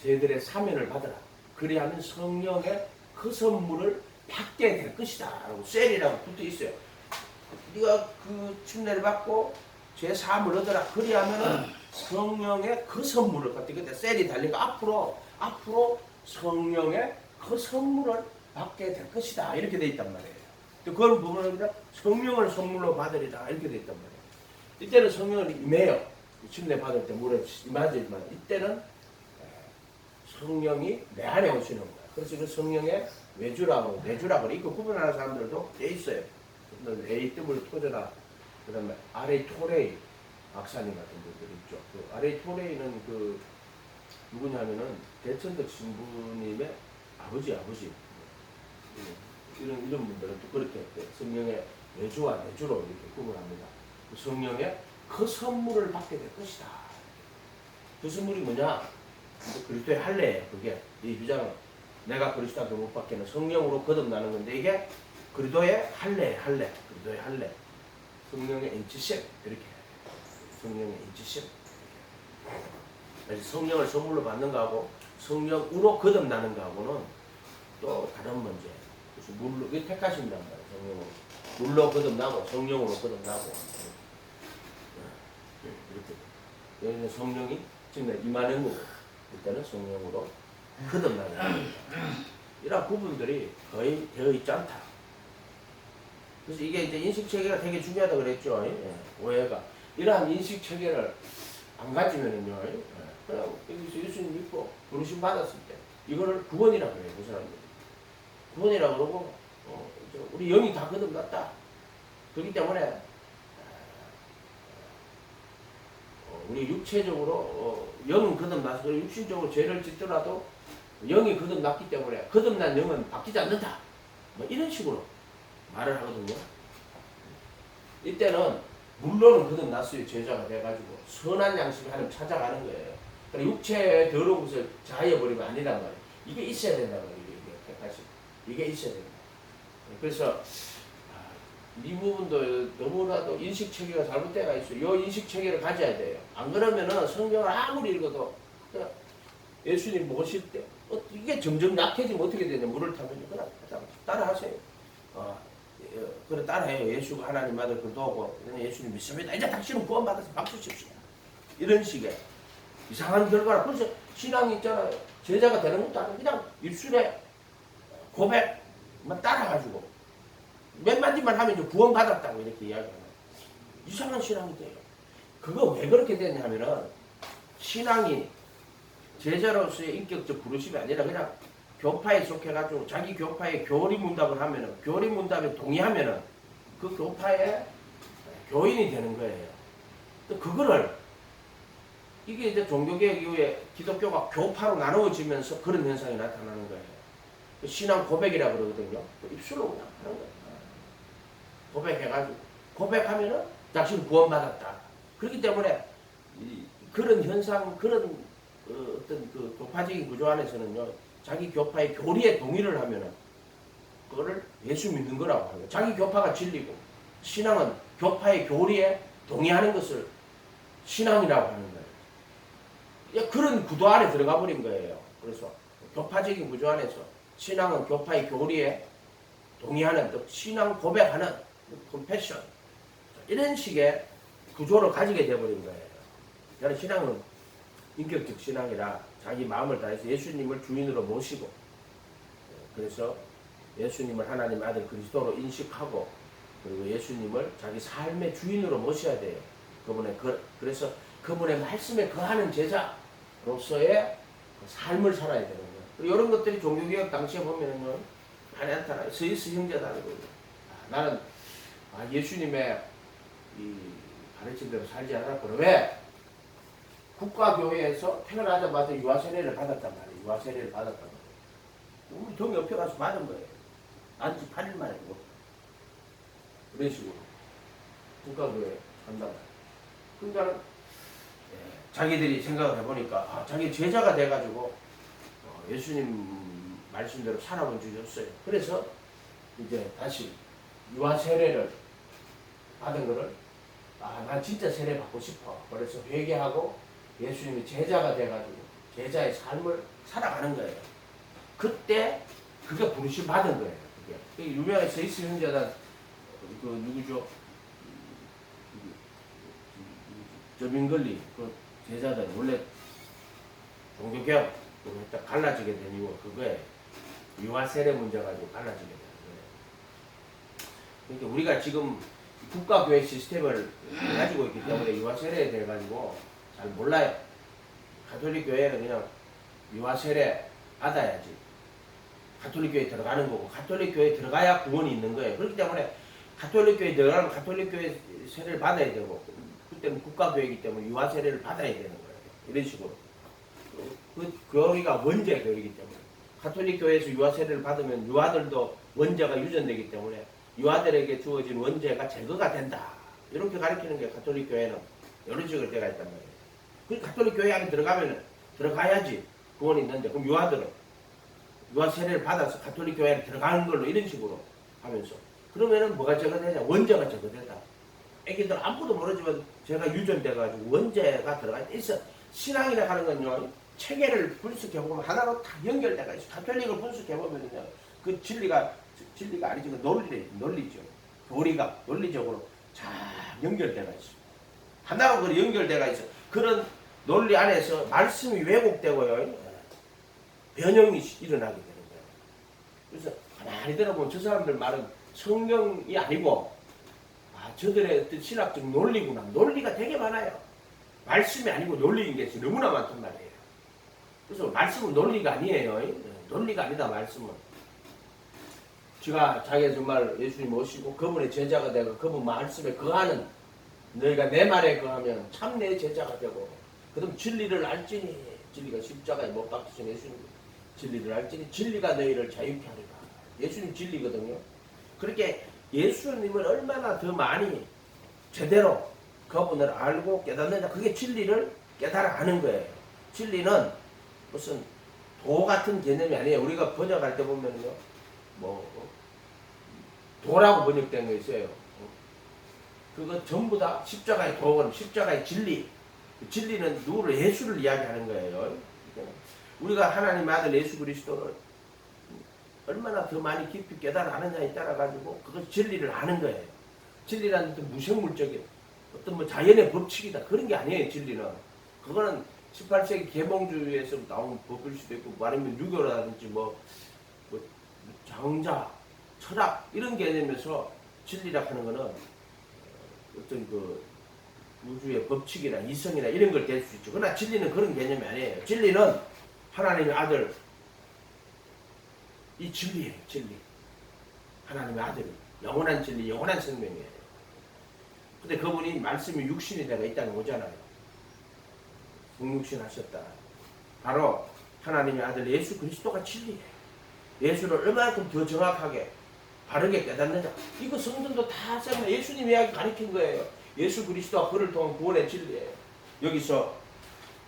저희들의 사면을 받으라. 그리하면 성령의 그 선물을 받게 될 것이다. 라고 셀이라고 붙어 있어요. 네가 그 침례를 받고 죄 사함을 얻어라. 그리하면 성령의 그 선물을 갖다 그때 셀이 달리니까 앞으로 성령의 그 선물을 받게 될 것이다. 이렇게 돼 있단 말이에요. 그걸 보면 성령을 선물로 받으리라. 이렇게 돼 있단 말이에요. 이때는 성령을 임해요. 침례 받을 때 물에 임하지만 이때는 성령이 내 안에 오시는 거야. 그래서 그 성령의 내주라고 그래. 이거 구분하는 사람들도 돼 있어요. AW 토제라, 그 다음에 RA 토레이 박사님 같은 분들 있죠. 그 RA 토레이는 그 누구냐면은 대천덕 신부님의 아버지. 이런 분들은 또 그렇게 성령의 내주와 내주로 이렇게 구분합니다. 그 성령의 그 선물을 받게 될 것이다. 그 선물이 뭐냐? 그리스도의 할례예요. 그게 이 주장은 내가 그리스도한테 못 받기는 성령으로 거듭나는 건데 이게 그리스도의 할례. 그리스도의 할례. 성령의 인치심 이렇게. 성령의 인치심. 그래서 성령을 선물로 받는 거하고 성령으로 거듭나는 거하고는 또 다른 문제. 그래서 물로 이게 택하신단 말이에요. 성령으로. 물로 거듭나고 성령으로 거듭나고 이렇게. 여기는 성령이 지금 임하는 거고 이때는 성령으로 거듭나는 거예요. 이런 부분들이 거의 되어 있지 않다. 그래서 이게 이제 인식체계가 되게 중요하다고 그랬죠. 오해가. 이러한 인식체계를 안 가지면은요, 그냥 여기서 예수님 믿고 부르심 받았을 때, 이거를 구원이라고 해요, 그 사람들이. 구원이라고 그러고, 우리 영이 다 거듭났다. 그렇기 때문에, 우리 육체적으로, 영은 거듭나서, 육신적으로 죄를 짓더라도, 영이 거듭났기 때문에, 거듭난 영은 바뀌지 않는다. 뭐 이런 식으로 말을 하거든요. 이때는 물론은 거듭났어요. 제자가 돼가지고 선한 양식을 하나님 찾아가는 거예요. 그러니까 육체의 더러운 것을 자해버리면 아니란 말이에요. 이게 있어야 된단 말이에요. 이게 있어야 된다. 그래서 이 부분도 너무나도 인식체계가 잘못되어 있어요. 이 인식체계를 가져야 돼요. 안 그러면은 성경을 아무리 읽어도 예수님 모실 때 이게 점점 약해지면 어떻게 되냐. 물을 타면 그냥 따라하세요. 그래 따라해요. 예수가 하나님 아들 그도하고 예수님 믿습니다. 이제 당신은 구원받아서 박수 칩시다. 이런 식의 이상한 결과라. 그래서 신앙이 있잖아요. 제자가 되는 것도 아니고 그냥 입술에 고백만 따라가지고 몇 마디만 하면 이제 구원받았다고 이렇게 이야기하는 이상한 신앙이 돼요. 그거 왜 그렇게 되냐면은 신앙이 제자로서의 인격적 부르심이 아니라 그냥 교파에 속해가지고 자기 교파에 교리 문답을 하면은 교리 문답에 동의하면은 그 교파의 교인이 되는 거예요. 또 그거를 이게 이제 종교개혁 이후에 기독교가 교파로 나누어지면서 그런 현상이 나타나는 거예요. 신앙 고백이라고 그러거든요. 입술로 그냥 하는 거예요. 고백해가지고 고백하면은 당신 구원받았다. 그렇기 때문에 그런 현상 그런 어떤 그 교파적인 구조 안에서는요. 자기 교파의 교리에 동의를 하면은 그거를 예수 믿는 거라고 하는 거예요. 자기 교파가 진리고 신앙은 교파의 교리에 동의하는 것을 신앙이라고 하는 거예요. 그런 구도 안에 들어가 버린 거예요. 그래서 교파적인 구조 안에서 신앙은 교파의 교리에 동의하는 또 신앙 고백하는 컴패션 이런 식의 구조를 가지게 되어버린 거예요. 그래서 신앙은 인격적 신앙이라 자기 마음을 다해서 예수님을 주인으로 모시고 그래서 예수님을 하나님 아들 그리스도로 인식하고 그리고 예수님을 자기 삶의 주인으로 모셔야 돼요. 그래서 그분의 말씀에 거하는 제자로서의 삶을 살아야 되는 거예요. 그리고 이런 것들이 종교개혁 당시에 보면은 많이 나타나요. 스위스 형제다는 거예요. 나는 예수님의 이 가르침대로 살지 않았구나. 왜? 국가교회에서 태어나자마자 유아세례를 받았단 말이에요. 유아세례를 받았단 말이에요. 우리 동 옆에 가서 받은 거예요. 안지 8일 만에. 그런 식으로. 국가교회. 한단 말이에요. 그러니까 자기들이 생각을 해보니까 자기 제자가 돼가지고 예수님 말씀대로 살아본 적이 없어요. 그래서 이제 다시 유아 세례를 받은 거를 난 진짜 세례 받고 싶어. 그래서 회개하고 예수님이 제자가 돼가지고 제자의 삶을 살아가는 거예요. 그때 그게 부르심 받은 거예요. 그게 유명한 스위스 형제단 그 누구죠? 저민걸리 그 제자들 원래 종교개혁 딱 갈라지게 된 이유가 그거예요. 유아 세례 문제 가지고 갈라지게 되는 거예요. 그러니까 우리가 지금 국가교회 시스템을 가지고 있기 때문에 유아 세례에 대해 가지고 잘 몰라요. 가톨릭 교회는 그냥 유아 세례 받아야지 가톨릭 교회에 들어가는 거고, 가톨릭 교회에 들어가야 구원이 있는 거예요. 그렇기 때문에 가톨릭 교회에 들어가면 가톨릭 교회 세례를 받아야 되고, 그때는 국가교회이기 때문에 유아 세례를 받아야 되는 거예요. 이런 식으로. 그 교리가 원죄 교리이기 때문에 가톨릭 교회에서 유아 세례를 받으면 유아들도 원죄가 유전되기 때문에 유아들에게 주어진 원죄가 제거가 된다. 이렇게 가르치는 게 가톨릭 교회는 이런 식으로 되어 있단 말이에요. 그 가톨릭 교회 안에 들어가면 들어가야지 구원이 있는데, 그럼 유아들은 유아 세례를 받아서 가톨릭 교회에 들어가는 걸로 이런 식으로 하면서, 그러면은 뭐가 제거되냐? 원죄가 제거된다. 애기들 아무도 모르지만 제가 유전돼가지고 원죄가 들어가 있어. 신앙이라 하는 건요, 체계를 분석해보면 하나로 다 연결돼가 있어. 가톨릭을 분석해보면요, 그 진리가 아니지, 그 논리죠. 교리가 논리적으로 잘 연결돼가 있어. 하나로 그 연결돼가 있어. 그런 논리 안에서 말씀이 왜곡되고요, 변형이 일어나게 되는 거예요. 그래서 가만히 들어보면 저 사람들 말은 성경이 아니고 저들의 어떤 신학적 논리구나. 논리가 되게 많아요. 말씀이 아니고 논리인 게 너무나 많단 말이에요. 그래서 말씀은 논리가 아니에요. 논리가 아니다, 말씀은. 제가 자기가 정말 예수님 오시고 그분의 제자가 되고 그분 말씀에 거하는, 너희가 내 말에 거하면 참 내 제자가 되고, 그럼 진리를 알지니, 진리가 십자가에 못 박히신 예수님 진리를 알지니 진리가 너희를 자유케 하리라. 예수님 진리거든요. 그렇게 예수님을 얼마나 더 많이 제대로 그분을 알고 깨닫느냐, 그게 진리를 깨달아 아는 거예요. 진리는 무슨 도 같은 개념이 아니에요. 우리가 번역할 때 보면요, 도라고 번역된 거 있어요. 그거 전부 다 십자가의 도건, 십자가의 진리. 진리는 누구를? 예수를 이야기하는 거예요. 우리가 하나님의 아들 예수 그리스도를 얼마나 더 많이 깊이 깨달아 아느냐에 따라 가지고 그것 진리를 아는 거예요. 진리라는 어떤 무생물적인 어떤 자연의 법칙이다, 그런 게 아니에요. 진리는 그거는 18세기 계몽주의에서 나온 법일 수도 있고, 아니면 유교라든지 장자, 철학 이런 개념에서 진리라 하는 거는 어떤 그 우주의 법칙이나 이성이나 이런 걸 될 수 있죠. 그러나 진리는 그런 개념이 아니에요. 진리는 하나님의 아들, 이 진리예요. 진리. 하나님의 아들, 영원한 진리, 영원한 생명이에요. 근데 그분이 말씀이 육신이 되어 있다는 거잖아요. 육신 하셨다. 바로 하나님의 아들 예수 그리스도가 진리예요. 예수를 얼마만큼 더 정확하게 바르게 깨닫느냐, 이거 성전도 다 쌤은 예수님 이야기 가르친 거예요. 예수 그리스도와 그를 통한 구원의 진리예요. 여기서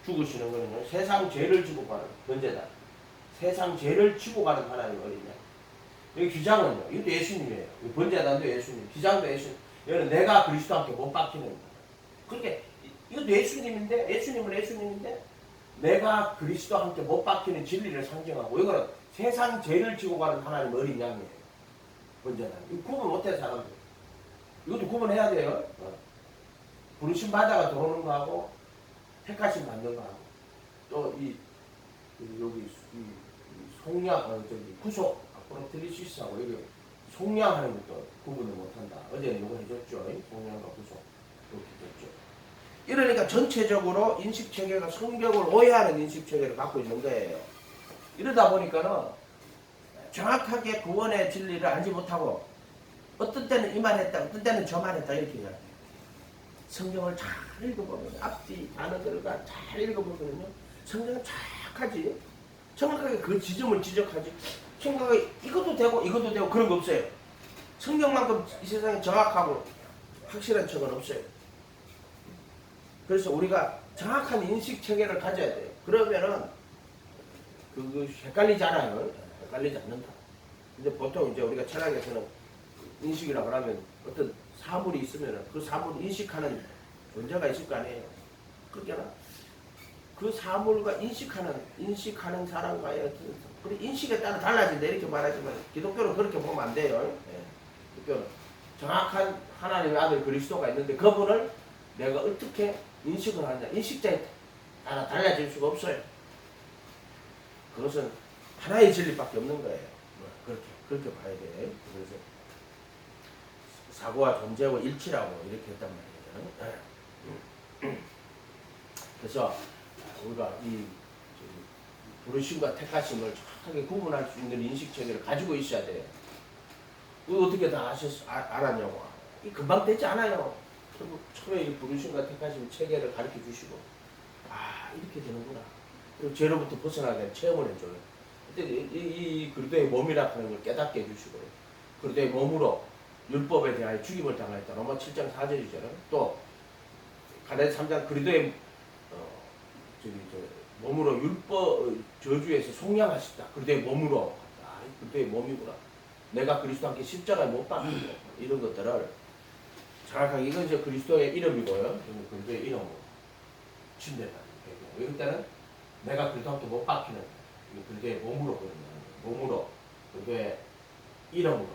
죽으시는 거는요, 세상 죄를 지고 가는 번제다. 세상 죄를 지고 가는 하나님 어리냐. 여기 기장은요, 이것도 예수님이에요. 번제단도 예수님, 기장도 예수님. 여기는 내가 그리스도와 함께 못 박히는 거예요. 그렇게 이것도 예수님인데, 예수님은 예수님인데 내가 그리스도와 함께 못 박히는 진리를 상징하고, 이거는 세상 죄를 지고 가는 하나님 어린 양이에요. 번제단. 이거 구분 못해 사람들. 이것도 구분해야 돼요. 부르심 받아가 들어오는 거하고 택하심 받는 거하고, 또 여기 송양, 구속 아포로텔리시스하고 여기 송양하는 것도 구분을 못한다. 어제 이거 해줬죠. 송양과 구속 이렇게 했죠. 이러니까 전체적으로 인식체계가 성경을 오해하는 인식체계를 갖고 있는 거예요. 이러다 보니까는 정확하게 구원의 진리를 알지 못하고, 어떤 때는 이 말했다, 어떤 때는 저 말했다, 이렇게 해야 돼요. 성경을 잘 읽어보면, 앞뒤 단어들과 잘 읽어보면요, 성경은 정확하게 그 지점을 지적하지, 생각이 이것도 되고 그런 거 없어요. 성경만큼 이 세상에 정확하고 확실한 척은 없어요. 그래서 우리가 정확한 인식 체계를 가져야 돼요. 그러면은 그 헷갈리지 않아요. 헷갈리지 않는다. 근데 보통 이제 우리가 철학에서는 인식이라고 하면 어떤 사물이 있으면 그 사물을 인식하는 존재가 있을 거 아니에요. 그러니까 그 사물과 인식하는 사람과의 어떤 그 인식에 따라 달라진다 이렇게 말하지만 기독교는 그렇게 보면 안 돼요. 예. 기독교는 정확한 하나님의 아들 그리스도가 있는데 그분을 내가 어떻게 인식을 하느냐 인식자에 따라 달라질 수가 없어요. 그것은 하나의 진리밖에 없는 거예요. 그렇게 봐야 돼. 그래서 사고와 존재와 일치라고 이렇게 했단 말이에요. 그래서 우리가 이 부르심과 택하심을 정확하게 구분할 수 있는 인식 체계를 가지고 있어야 돼요. 어떻게 다 알았냐고. 이 금방 되지 않아요. 결국 처음에 이 부르심과 택하심 체계를 가르쳐 주시고, 이렇게 되는구나. 그리고 죄로부터 벗어나게 된 체험을 해줘요. 그때 이 그리스도의 몸이라 하는 걸 깨닫게 해주시고, 그리스도의 몸으로 율법에 대하여 죽임을 당하였다. 로마 7장 4절이잖아요. 또 가데스 3장 그리스도의 몸으로 율법 저주에서 속량하셨다. 그리스도의 몸으로. 그리스도의 몸이구나. 내가 그리스도와 함께 십자가에 못 박히고 이런 것들을 정확하게 이건 이제 그리스도의 이름이고요. 그리스도의 이름으로 침대다. 이럴 때는 내가 그리스도와 함께 못 박히는 그리스도의 몸으로 몸으로 그리스도의 이름으로.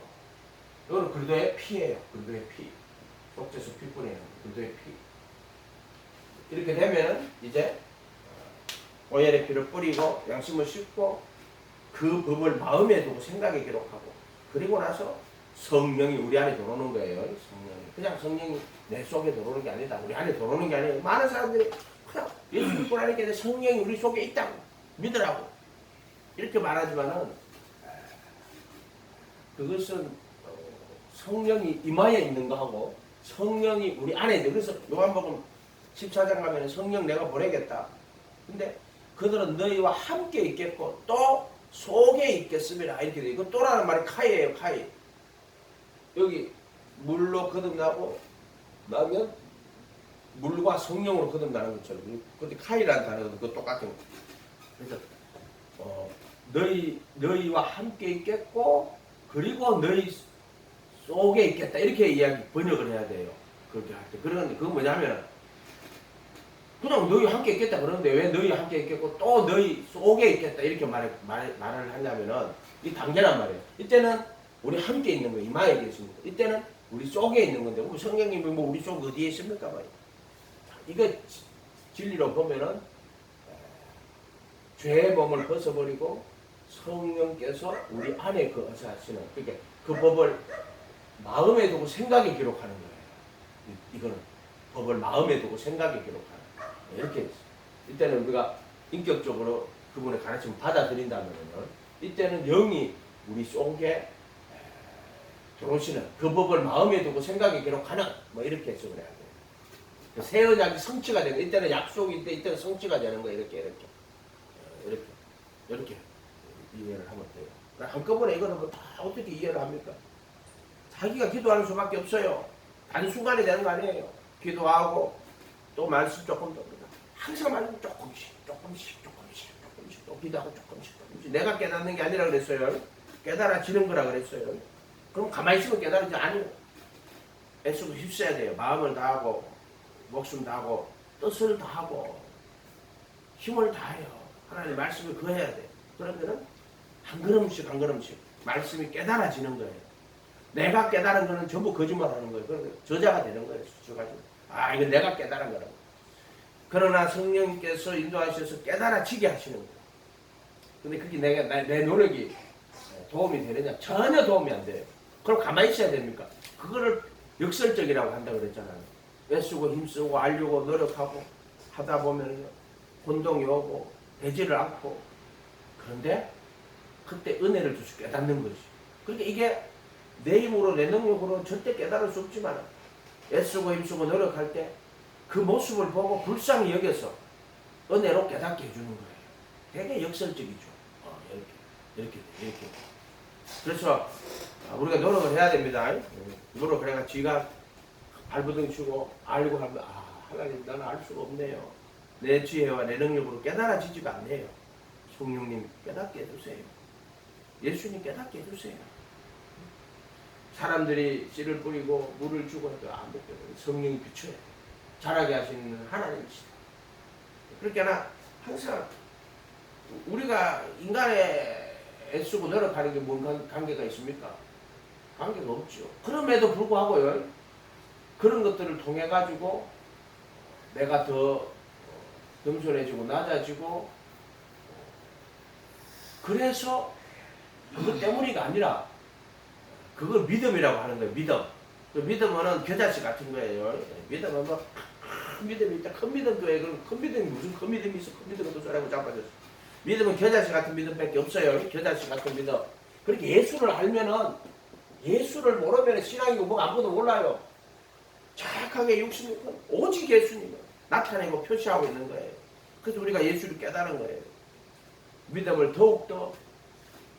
이거는 그리스도의 피예요. 그리스도의 피. 속죄수 피뿐이에요. 그리스도의 피. 이렇게 되면은 이제 오열의 피를 뿌리고 양심을 씻고 그 법을 마음에 두고 생각에 기록하고 그리고 나서 성령이 우리 안에 들어오는 거예요. 성령이. 그냥 성령이 내 속에 들어오는 게 아니다. 우리 안에 들어오는 게 아니에요. 많은 사람들이 그냥 예수 믿고 나니까 성령이 우리 속에 있다고 믿으라고 이렇게 말하지만은 그것은 성령이 임하에 있는 거하고 성령이 우리 안에 있는. 그래서 요한복음 14장 가면 성령 내가 보내겠다. 근데 그들은 너희와 함께 있겠고 또 속에 있겠습니다. 이렇게 돼. 이거 또라는 말이 카이예요. 카이. 여기 물로 거듭나고 나면 물과 성령으로 거듭나는 것처럼. 근데 카이라는 단어도 그 똑같은 거. 그래서 너희와 함께 있겠고 그리고 너희 속에 있겠다. 이렇게 이야기 번역을 해야 돼요. 그렇게 할 때. 그런데 그건 뭐냐면 그냥 너희 함께 있겠다 그러는데 왜 너희 함께 있겠고 또 너희 속에 있겠다 이렇게 말을 하냐면은 이 당연한 말이에요. 이때는 우리 함께 있는 거예요. 이마에 계십니다. 이때는 우리 속에 있는 건데 성령님이 뭐 우리 속 어디에 있습니까 말이에요. 이거 진리로 보면은 죄의 몸을 벗어버리고 성령께서 우리 안에 거하시는 그러니까 그 법을 마음에 두고 생각에 기록하는 거예요. 이거는 법을 마음에 두고 생각에 기록하는 이렇게 있어요. 이때는 우리가 인격적으로 그분의 가르침을 받아들인다면요. 이때는 영이 우리 속에 들어오시는 그 법을 마음에 두고 생각에 기록하는 뭐 이렇게 해석을 해야 돼요. 새 언약이 성취가 되는 이때는 약속인데 이때는 성취가 되는 거예요. 이렇게 이해를 하면 돼요. 한꺼번에 이거는 뭐 다 어떻게 이해를 합니까? 자기가 기도하는 수밖에 없어요. 단순간에 되는 거 아니에요. 기도하고 또 말씀 조금 더 항상 말씀 조금씩 또 기도하고 조금씩 내가 깨닫는 게 아니라 그랬어요. 깨달아지는 거라 그랬어요. 그럼 가만히 있으면 깨달은지 아니에요. 애쓰고 힘써야 돼요. 마음을 다하고 목숨 다하고 뜻을 다하고 힘을 다해요. 하나님 말씀을 그해야 돼요. 그러면은 한 걸음씩 말씀이 깨달아지는 거예요. 내가 깨달은 거는 전부 거짓말하는 거예요. 그래서 저자가 되는 거예요. 수치가지고 이건 내가 깨달은 거라고. 그러나 성령님께서 인도하셔서 깨달아지게 하시는 거예요. 근데 그게 내 노력이 도움이 되느냐? 전혀 도움이 안 돼요. 그럼 가만히 있어야 됩니까? 그거를 역설적이라고 한다고 그랬잖아요. 애쓰고 힘쓰고 알려고 노력하고 하다 보면 혼동이 오고 되지를 않고 그런데 그때 은혜를 주시 깨닫는 거지. 그러니까 이게 내 힘으로 내 능력으로 절대 깨달을 수 없지만 애쓰고 힘쓰고 노력할 때 그 모습을 보고 불쌍히 여겨서 은혜로 깨닫게 해주는 거예요. 되게 역설적이죠. 이렇게. 그래서 우리가 노력을 해야 됩니다. 노력을 해가 지가 발버둥 치고 알고 하면 하나님 나는 알 수가 없네요. 내 지혜와 내 능력으로 깨달아지지가 않네요. 성령님 깨닫게 해주세요. 예수님 깨닫게 해주세요. 사람들이 씨를 뿌리고 물을 주고 해도 안 먹게 돼요. 성령이 비춰야 돼요. 자라게 하시는 하나님이시다. 그러니까 항상 우리가 인간의 애쓰고 노력하는 게 뭔 관계가 있습니까? 관계가 없죠. 그럼에도 불구하고요, 그런 것들을 통해 가지고 내가 더 겸손해지고 낮아지고, 그래서 그것 때문이가 아니라 그걸 믿음이라고 하는 거예요. 믿음. 그 믿음은 겨자씨 같은 거예요. 믿음은 뭐 믿음이 있다. 큰 믿음 교회. 그럼 큰 믿음이 무슨 큰 믿음이 있어? 큰 믿음은 또 쏘라고 자빠졌어. 믿음은 겨자씨 같은 믿음밖에 없어요. 겨자씨 같은 믿음. 그렇게 예수를 알면은, 예수를 모르면 신앙이고 뭐가 아무것도 몰라요. 정확하게 66번 오직 예수님을 나타내고 표시하고 있는 거예요. 그래서 우리가 예수를 깨달은 거예요. 믿음을 더욱더,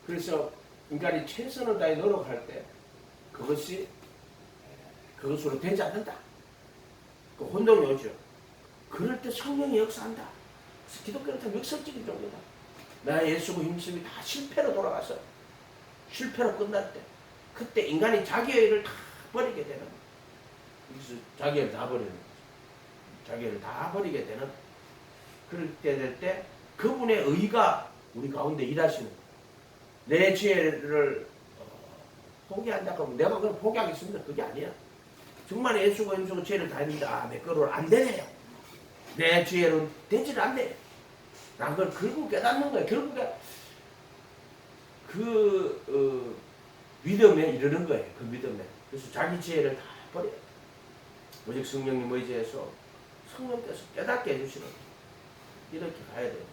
그래서 인간이 최선을 다해 노력할 때 그것으로 되지 않는다. 그 혼동이 오죠. 그럴 때 성령이 역사한다. 그래서 기독교는 참 역설적인 종교다. 나의 예수고 힘쓰기 다 실패로 돌아가서 실패로 끝날 때, 그때 인간이 자기를 다 버리게 되는, 그래서 자기를 다 버리는 거죠. 자기를 다 버리게 되는, 그럴 때 될 때 그분의 의가 우리 가운데 일하시는 거예요. 내 지혜를 포기한다고 하면 내가 그걸 포기하겠습니다. 그게 아니야. 정말 예수가 힘쓰고 지혜를 다했는데 내 거로 안 되네요. 내 지혜로 되지를 않네요. 난 그걸 결국 깨닫는 거예요. 결국에 믿음에 이르는 거예요. 그 믿음에. 그래서 자기 지혜를 다 버려요. 오직 성령님 의지해서 성령께서 깨닫게 해주시는, 이렇게 가야 돼요.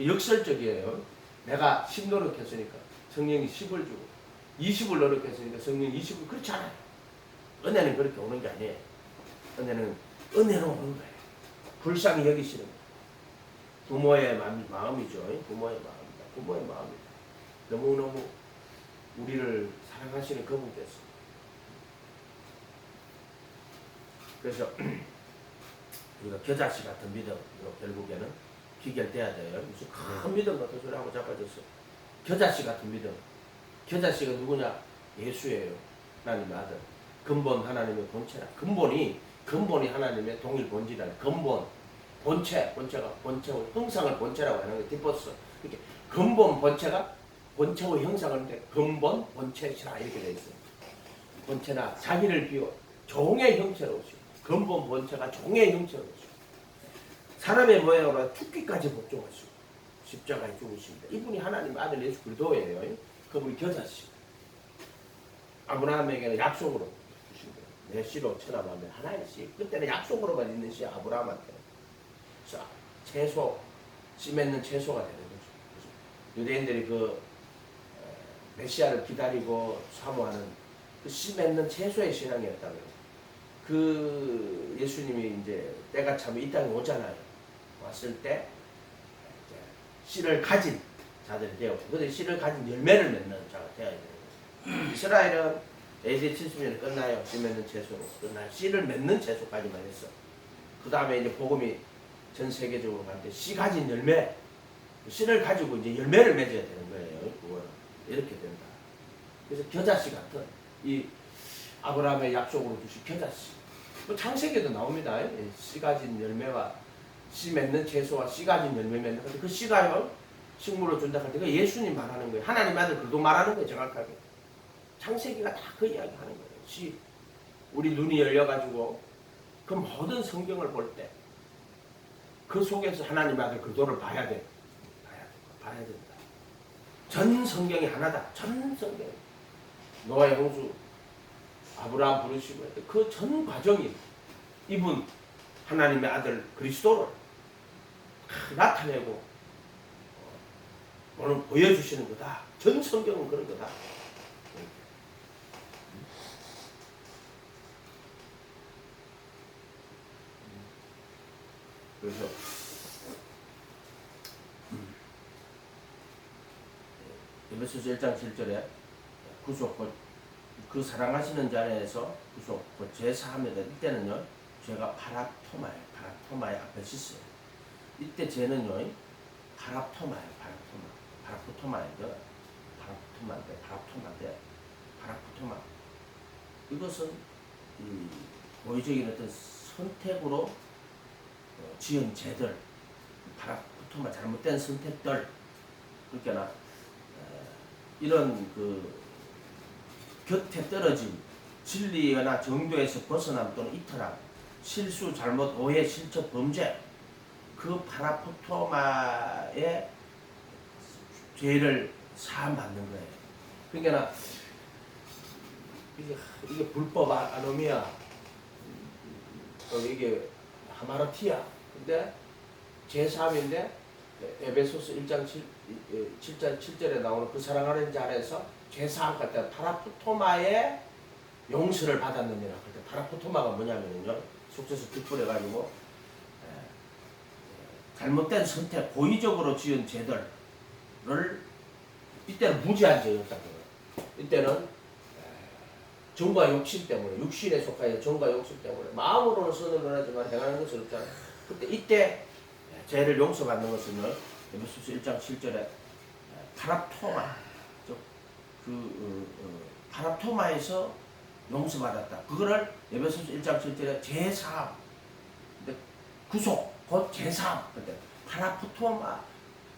역설적이에요. 내가 10 노력했으니까 성령이 10을 주고, 20을 노력했으니까 성령이 20을, 그렇지 않아요. 은혜는 그렇게 오는 게 아니에요. 은혜는 은혜로 오는 거예요. 불쌍히 여기시는 거예요. 부모의 마음이죠. 부모의 마음입니다. 부모의 마음입니다. 너무너무 우리를 사랑하시는 그분께서. 그래서 우리가 겨자씨 같은 믿음으로 결국에는 기결돼야 돼요. 무슨 큰 믿음 같은 소리 하고 자빠졌어. 겨자씨 같은 믿음. 겨자씨가 누구냐? 예수예요. 하나님의 아들. 근본 하나님의 본체라. 근본이 하나님의 동일 본질이라. 근본, 본체가 본체의 형상을 본체라고 하는 거예요. 디포스. 이렇게 근본 본체가 본체의 형상을 하는데 근본 본체시라 이렇게 되어 있어요. 본체나 자기를 비워 종의 형체로 오시고, 근본 본체가 종의 형체로 오시고, 사람의 모양으로 죽기까지 복종하시고 십자가에 죽으십니다. 이분이 하나님 아들 예수 그리스도예요. 그분이 겨자씨. 아브라함에게는 약속으로 주신 거예요. 내 씨로 천하만면 하나의 씨. 그때는 약속으로만 있는 씨 아브라함한테. 채소, 씨 맺는 채소가 되는 거죠. 유대인들이 그 메시아를 기다리고 사모하는 그 씨 맺는 채소의 신앙이었다고요. 그 예수님이 이제 때가 차면 이 땅에 오잖아요. 왔을 때 씨를 가진 자들이 되었고, 근데 씨를 가진 열매를 맺는 자가 되어야 되는 거죠. 이스라엘은 AD 70년에 끝나요. 씨 맺는 채소로 끝나요. 씨를 맺는 채소까지만 했어. 그 다음에 이제 복음이 전 세계적으로 갈 때 씨 가진 열매, 씨를 가지고 이제 열매를 맺어야 되는 거예요. 그거는 이렇게 된다. 그래서 겨자씨 같은 이 아브라함의 약속으로 주신 겨자씨. 뭐 창세기에도 나옵니다. 씨 가진 열매와 씨 맺는 채소와 씨 가진 열매 맺는 건데, 그 씨가요 식물을 준다 할 때 그 예수님 말하는 거예요. 하나님 아들 그도 말하는 거예요. 정확하게 창세기가 다 그 이야기 하는 거예요. 씨, 우리 눈이 열려가지고 그 모든 성경을 볼 때 그 속에서 하나님 아들 그도를 봐야 돼. 봐야 된다. 전 성경이 하나다. 전 성경. 노아의 홍수, 아브라함 부르시고 그 전 과정이 이분 하나님의 아들 그리스도를 나타내고 오늘 보여주시는 거다. 전 성경은 그런 거다. 그래서 에베소서 1장 7절에 구속, 그 사랑하시는 자 안에서 구속, 제사함에 이때는요 죄가 파라토마예요. 파라토마. 파라푸토마의 앞에 씻어요. 이때 쟤는요, 파라푸토마예요. 파라푸토마인데, 파라푸토마. 이것은 이 고의적인 어떤 선택으로 지은 죄들, 파라푸토마 잘못된 선택들, 그러니까 이런 그 곁에 떨어진 진리나 정도에서 벗어남 또는 이탈함, 실수, 잘못, 오해, 실적, 범죄, 그 파라푸토마의 죄를 사함받는 거예요. 그러니까 이게 불법 아노미야, 또 이게 하마르티야. 근데 제3인데 에베소서 1장 7절에 나오는 그 사랑하는 자 안에서 제3 같은 파라푸토마의 용서를 받았느니라. 그때 파라푸토마가 뭐냐면요, 속에서 뒷불해가지고 잘못된 선택, 고의적으로 지은 죄들을 이때는 무지한 죄였다. 이때는 정과 욕심 때문에, 육신에 속하여 정과 욕심 때문에 마음으로는 선을 하지만 행하는 것은 없잖아요. 그때 이때 죄를 용서받는 것은요, 에베소서 1장 7절에 파라토마, 즉 파라토마에서 용서받았다. 그거를 에베소서 1장 7절에 제3, 구속, 곧 제3, 그때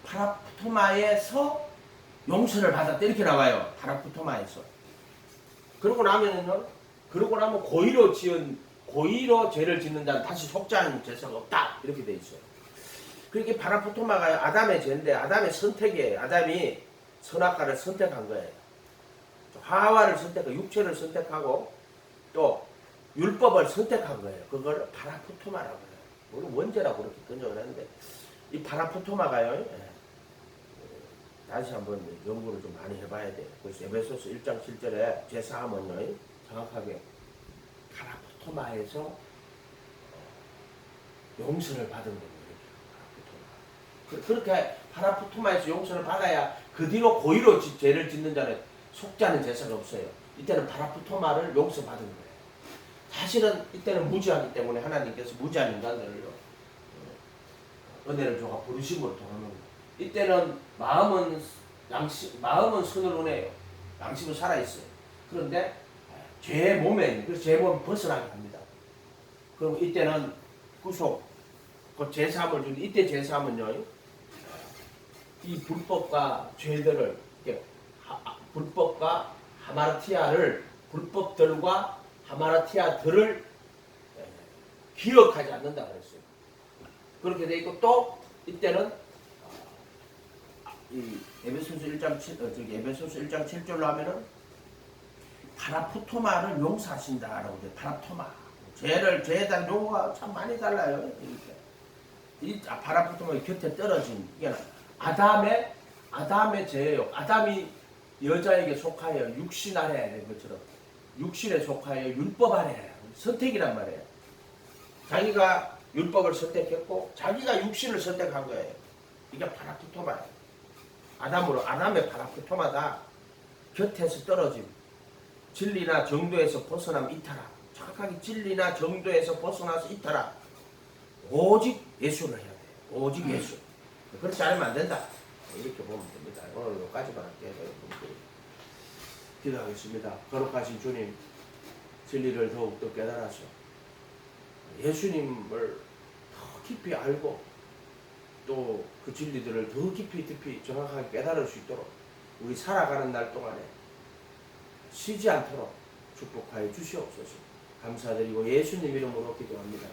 파라푸토마에서 용서를 받았다. 이렇게 나와요. 파라푸토마에서. 그러고 나면 고의로 죄를 짓는 자는 다시 속죄하는 제사가 없다. 이렇게 돼 있어요. 그렇게 파라푸토마가 아담의 죄인데 아담의 선택이에요. 아담이 선악과를 선택한 거예요. 하와를 선택하고 육체를 선택하고 또 율법을 선택한 거예요. 그걸 파라푸토마라고 해요. 우리 원죄라고 그렇게 번역을 하는데 이 파라푸토마가요, 다시 한번 연구를 좀 많이 해봐야 돼요. 그래서 에베소서 1장 7절에 제3은요, 정확하게 파라푸토마에서 용서를 받은 겁니다. 그렇게 파라푸토마에서 용서를 받아야 그 뒤로 고의로 죄를 짓는 자는 속죄하는 제사가 없어요. 이때는 파라푸토마를 용서받은 거예요. 사실은 이때는 무지하기 때문에 하나님께서 무지한 인간들을 은혜를 줘가 부르심으로 통하는 거예요. 이때는 마음은 선을 원해요. 양심은 살아있어요. 그런데 죄의 몸에 있는, 그래서 죄의 몸을 벗어나게 합니다. 그럼 이때는 구속, 그 제3을 준, 이때 제3은요, 이 불법과 죄들을, 불법과 하마르티아를, 불법들과 하마르티아들을 기억하지 않는다 그랬어요. 그렇게 돼 있고, 또 이때는 이 에베소서 1장 7절로 하면은 파라푸토마를 용서하신다라고 돼요. 파라토마. 죄에 대한 용어가 참 많이 달라요. 이 파라푸토마의 곁에 떨어진, 이게 아담의 죄예요. 아담이 여자에게 속하여 육신 아래 하는 것처럼 육신에 속하여 율법 아래 선택이란 말이에요. 자기가 율법을 선택했고 자기가 육신을 선택한 거예요. 이게 파라푸토마예요. 아담의 파라푸토마다. 곁에서 떨어짐, 진리나 정도에서 벗어나면 이탈함. 정확하게 진리나 정도에서 벗어나서 이탈함. 오직 예수를 해야 돼요. 오직 예수. 그렇지 않으면 안 된다. 이렇게 보면 됩니다. 오늘 여기까지만 할게요. 기도하겠습니다. 거룩하신 주님, 진리를 더욱더 깨달아서 예수님을 더 깊이 알고 또 그 진리들을 더 깊이 정확하게 깨달을 수 있도록 우리 살아가는 날 동안에 쉬지 않도록 축복하여 주시옵소서. 감사드리고 예수님 이름으로 기도합니다.